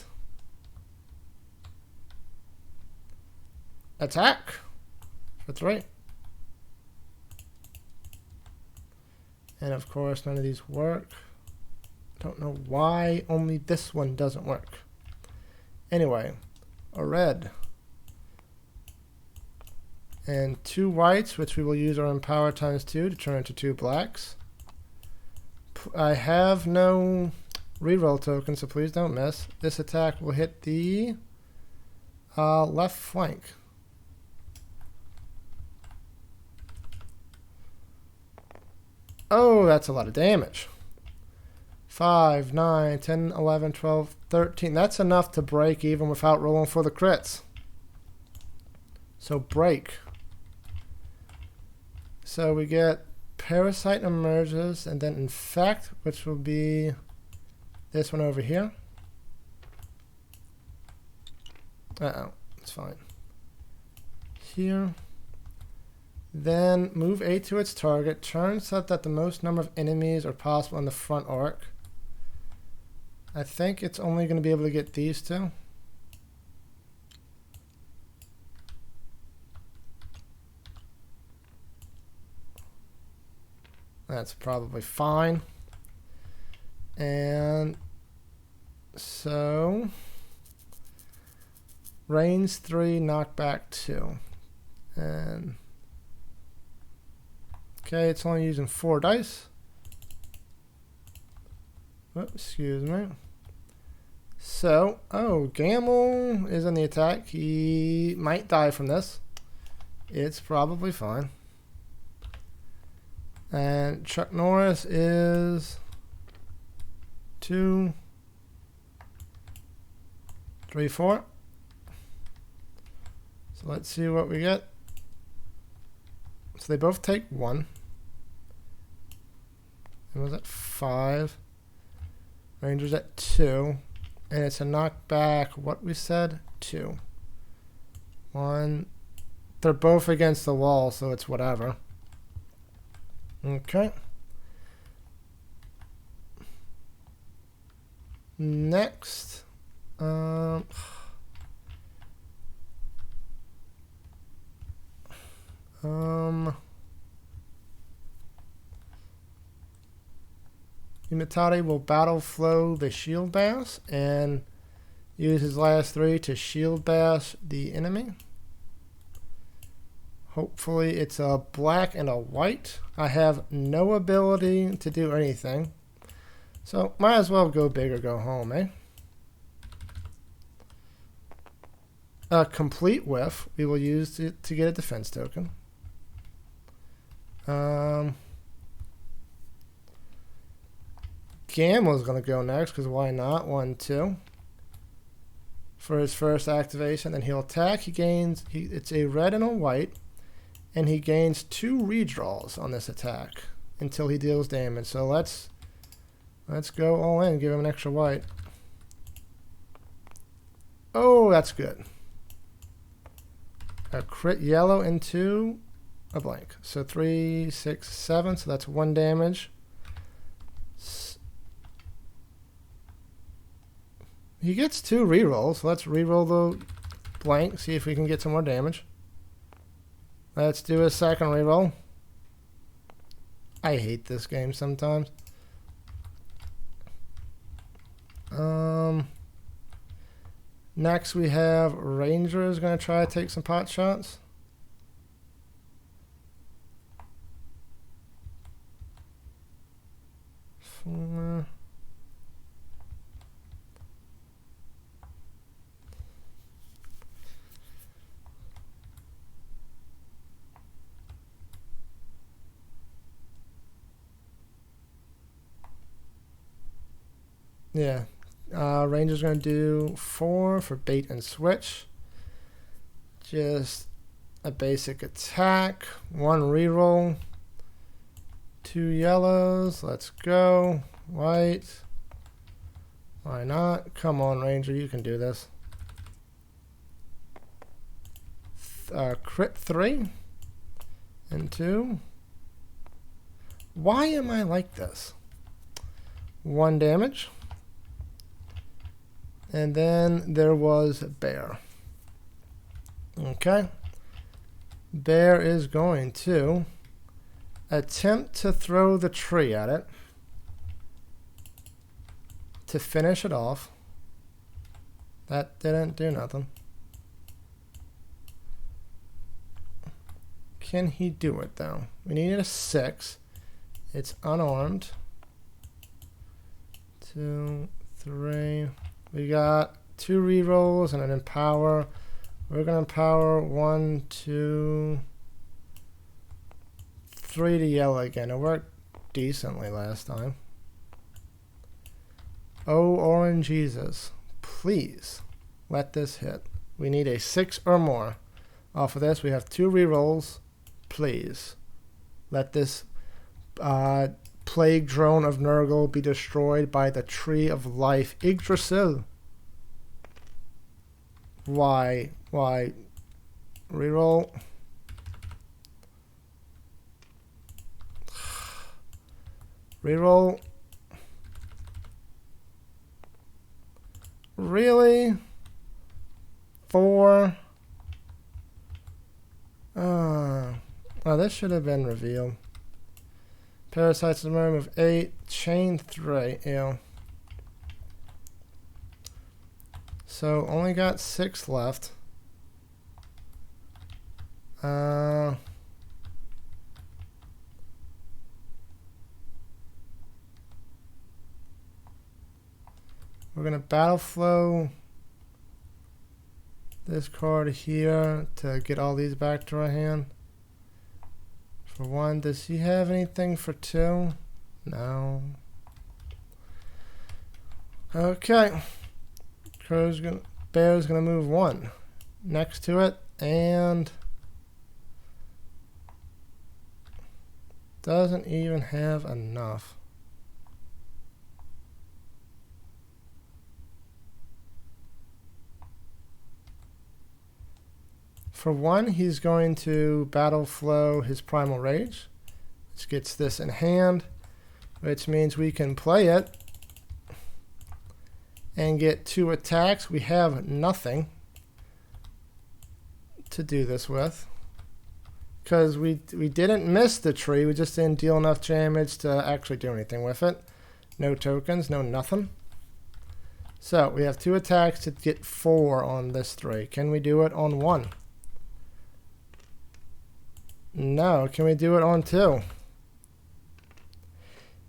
attack for 3. And of course, none of these work. Don't know why only this one doesn't work. Anyway, a red. And 2 whites, which we will use our empower times 2 to turn into 2 blacks. I have no reroll token, so please don't miss. This attack will hit the left flank. Oh, that's a lot of damage. 5, 9, 10, 11, 12, 13. That's enough to break even without rolling for the crits. So break. So we get Parasite emerges and then Infect, which will be this one over here. Uh-oh, it's fine. Here. Then move 8 to its target. Turn so that the most number of enemies are possible in the front arc. I think it's only going to be able to get these 2. That's probably fine. And so range 3, knockback 2. And okay, it's only using 4 dice. Oh, excuse me. So, Gamel is in the attack. He might die from this. It's probably fine. And Chuck Norris is 2, 3, 4. So let's see what we get. So they both take 1. And was at 5. Ranger's at 2. And it's a knockback, what we said? 2. 1. They're both against the wall, so it's whatever. Okay. Next. Imitade will battle flow the shield bass, and Use his last 3 to shield bash the enemy. Hopefully it's a black and a white. I have no ability to do anything. So might as well go big or go home, eh? A complete whiff we will use to get a defense token. Gambler's going to go next because why not? 1, 2. For his first activation, and he'll attack. He gains. It's a red and a white, and he gains 2 redraws on this attack until he deals damage. So let's go all in. Give him an extra white. Oh, that's good. A crit yellow into a blank. So 3, 6, 7. So that's 1 damage. He gets 2 rerolls. So let's reroll the blank. See if we can get some more damage. Let's do a second reroll. I hate this game sometimes. Next we have Ranger is going to try to take some pot shots. Yeah. Ranger's going to do 4 for bait and switch. Just a basic attack. 1 reroll. 2 yellows. Let's go. White. Why not? Come on, Ranger. You can do this. Crit 3. And 2. Why am I like this? 1 damage. And then there was Bear. Okay. Bear is going to attempt to throw the tree at it to finish it off. That didn't do nothing. Can he do it though? We needed a 6. It's unarmed. 2, 3. We got 2 rerolls and an empower. We're going to empower 1, 2, 3 to yellow again. It worked decently last time. Oh, Orange Jesus. Please let this hit. We need a 6 or more. Off of this, we have 2 rerolls. Please let this plague drone of Nurgle be destroyed by the tree of life. Yggdrasil. Why? Reroll. Reroll. Really? 4. Oh, this should have been revealed. Parasites in the room of 8. Chain 3. Ew. So only got 6 left. We're going to battle flow this card here to get all these back to our hand. For 1, does he have anything for 2? No. Okay. Bear's gonna move 1 next to it and doesn't even have enough. For 1, he's going to battle flow his Primal Rage, which gets this in hand, which means we can play it and get 2 attacks. We have nothing to do this with because we didn't miss the tree. We just didn't deal enough damage to actually do anything with it. No tokens, no nothing. So we have 2 attacks to get 4 on this 3. Can we do it on 1? No. Can we do it on 2?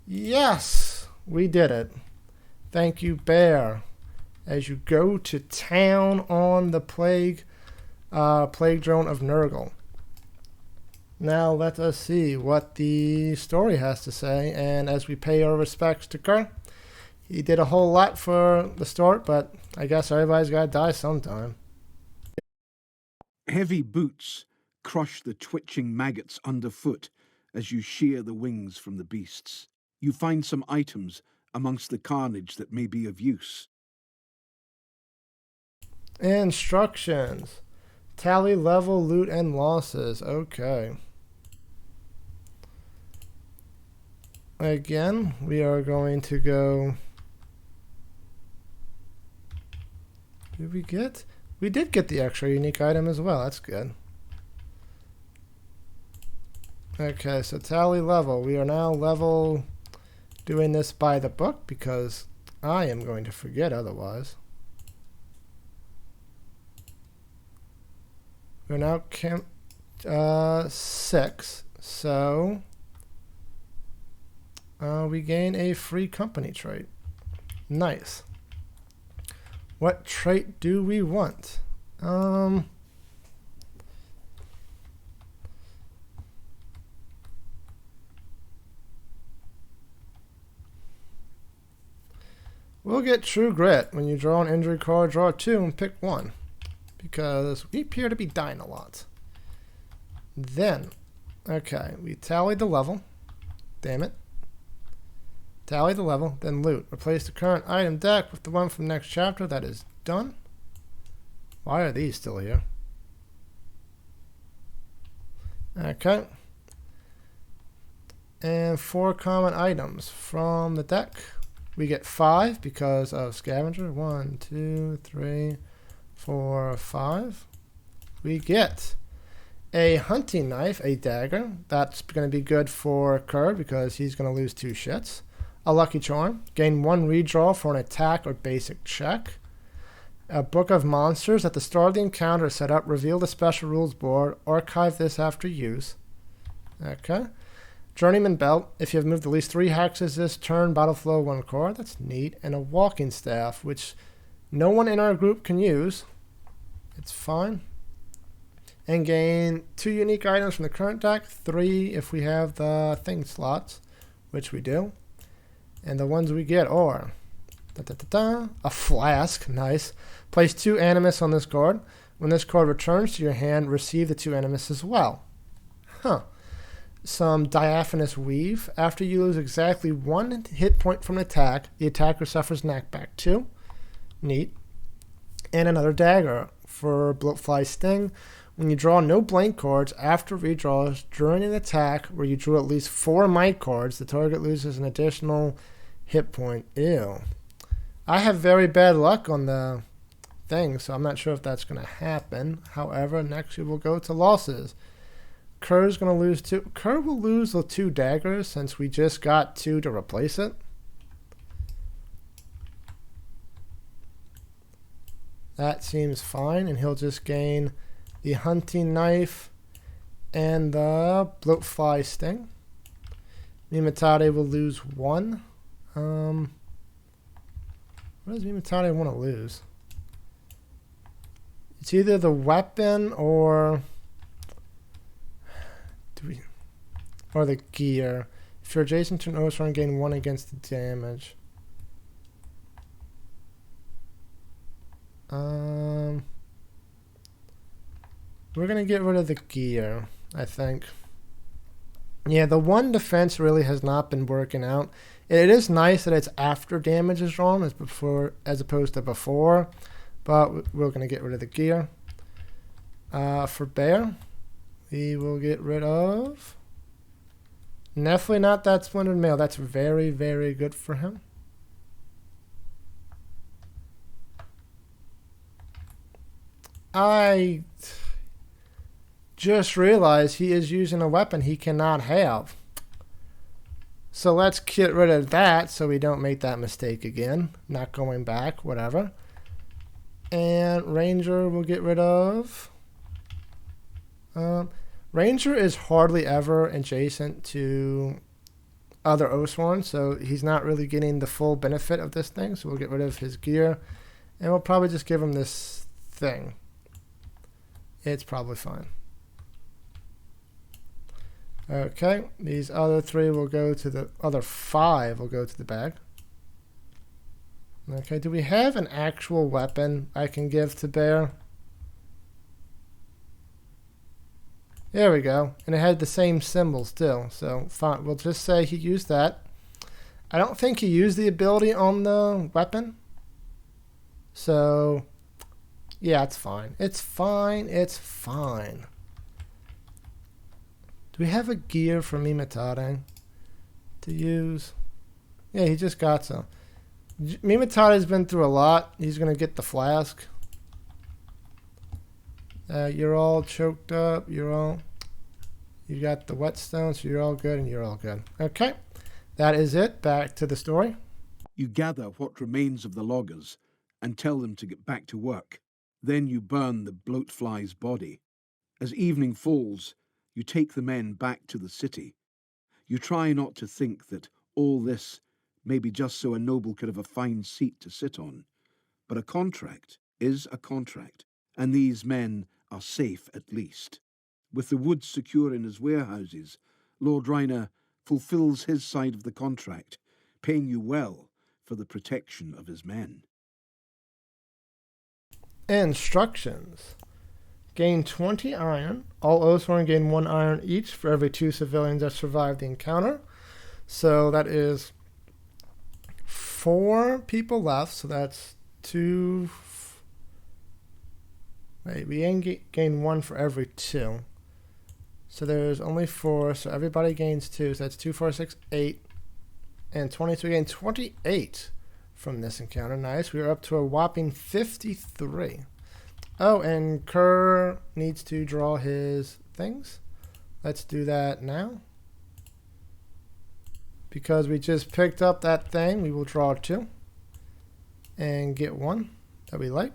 Yes! We did it. Thank you, Bear. As you go to town on the plague drone of Nurgle. Now let us see what the story has to say, and as we pay our respects to Kerr, he did a whole lot for the start, but I guess everybody's got to die sometime. Heavy boots crush the twitching maggots underfoot as you shear the wings from the beasts. You find some items amongst the carnage that may be of use. Instructions. Tally level, loot, and losses. Okay. Again, we are going to go... Did we get? We did get the extra unique item as well. That's good. Okay, so tally level. We are now level... doing this by the book because I am going to forget otherwise. We're now 6, so we gain a free company trait. Nice. What trait do we want? We'll get True Grit. When you draw an injury card, draw 2 and pick 1. Because we appear to be dying a lot. Then, okay, we tallied the level. Damn it. Tally the level, then loot. Replace the current item deck with the one from next chapter. That is done. Why are these still here? Okay. And 4 common items from the deck. We get 5 because of scavenger. 1, 2, 3, 4, 5. We get a hunting knife, a dagger. That's going to be good for Kerr because he's going to lose 2 shits. A lucky charm. Gain 1 redraw for an attack or basic check. A book of monsters. At the start of the encounter, set up, reveal the special rules board. Archive this after use. Okay. Journeyman belt. If you have moved at least 3 hexes this turn, battle flow 1 card. That's neat. And a walking staff, which no one in our group can use. It's fine. And gain 2 unique items from the current deck. 3 if we have the thing slots, which we do. And the ones we get are a flask. Nice. Place 2 animus on this card. When this card returns to your hand, receive the 2 animus as well. Huh. Some diaphanous weave. After you lose exactly 1 hit point from an attack, the attacker suffers knockback 2. Neat. And another dagger for Bloatfly Sting. When you draw no blank cards after redraws during an attack where you drew at least 4 might cards, the target loses an additional hit point. Ew. I have very bad luck on the thing, so I'm not sure if that's going to happen. However, next we will go to losses. Kerr's going to lose 2. Kerr will lose the 2 daggers since we just got 2 to replace it. That seems fine, and he'll just gain the hunting knife and the bloatfly sting. Mimatade will lose 1. What does Mimatade want to lose? It's either the weapon or the gear. If you're adjacent to an Oathsworn, gain 1 against the damage. We're going to get rid of the gear, I think. Yeah, the 1 defense really has not been working out. It is nice that it's after damage is drawn as opposed to before, but we're going to get rid of the gear. For Bear, we will get rid of... Definitely not that Splintered Mail. That's very, very good for him. I just realized he is using a weapon he cannot have. So let's get rid of that so we don't make that mistake again. Not going back, whatever. And Ranger we'll get rid of. Ranger is hardly ever adjacent to other Oathsworn, so he's not really getting the full benefit of this thing. So we'll get rid of his gear. And we'll probably just give him this thing. It's probably fine. Okay, these other 3 will go to the other 5 will go to the bag. Okay, do we have an actual weapon I can give to Bear? There we go. And it had the same symbol still. So fine, we'll just say he used that. I don't think he used the ability on the weapon. So yeah, it's fine. It's fine. It's fine. Do we have a gear for Mimatare to use? Yeah, he just got some. Mimatare's been through a lot. He's going to get the flask. You're all choked up. You got the whetstone, so you're all good and you're all good. Okay, that is it. Back to the story. You gather what remains of the loggers and tell them to get back to work. Then you burn the bloatfly's body. As evening falls, you take the men back to the city. You try not to think that all this may be just so a noble could have a fine seat to sit on. But a contract is a contract, and these men are safe at least. With the wood secure in his warehouses, Lord Reiner fulfills his side of the contract, paying you well for the protection of his men. Instructions. Gain 20 iron. All Oathsworn gain 1 iron each for every 2 civilians that survive the encounter. So that is 4 people left. So that's 2. Wait, we gain 1 for every 2. So there's only 4. So everybody gains 2. So that's 2, 4, 6, 8. And 20. So we gain 28 from this encounter. Nice. We are up to a whopping 53. Oh, and Kerr needs to draw his things. Let's do that now. Because we just picked up that thing, we will draw 2. And get 1 that we like.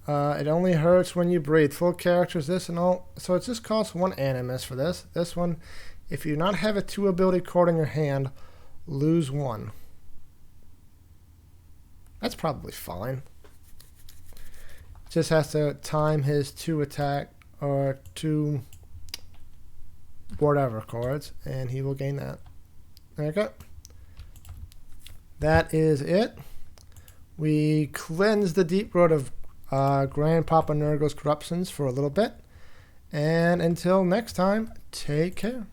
It only hurts when you breathe. Full characters, this and all. So it just costs 1 animus for this. This one, if you do not have a 2 ability card in your hand, lose 1. That's probably fine. Just has to time his 2 attack or 2 whatever cards, and he will gain that. There you go. That is it. We cleanse the Deepwood of Grandpapa Nurgle's corruptions for a little bit. And until next time, take care.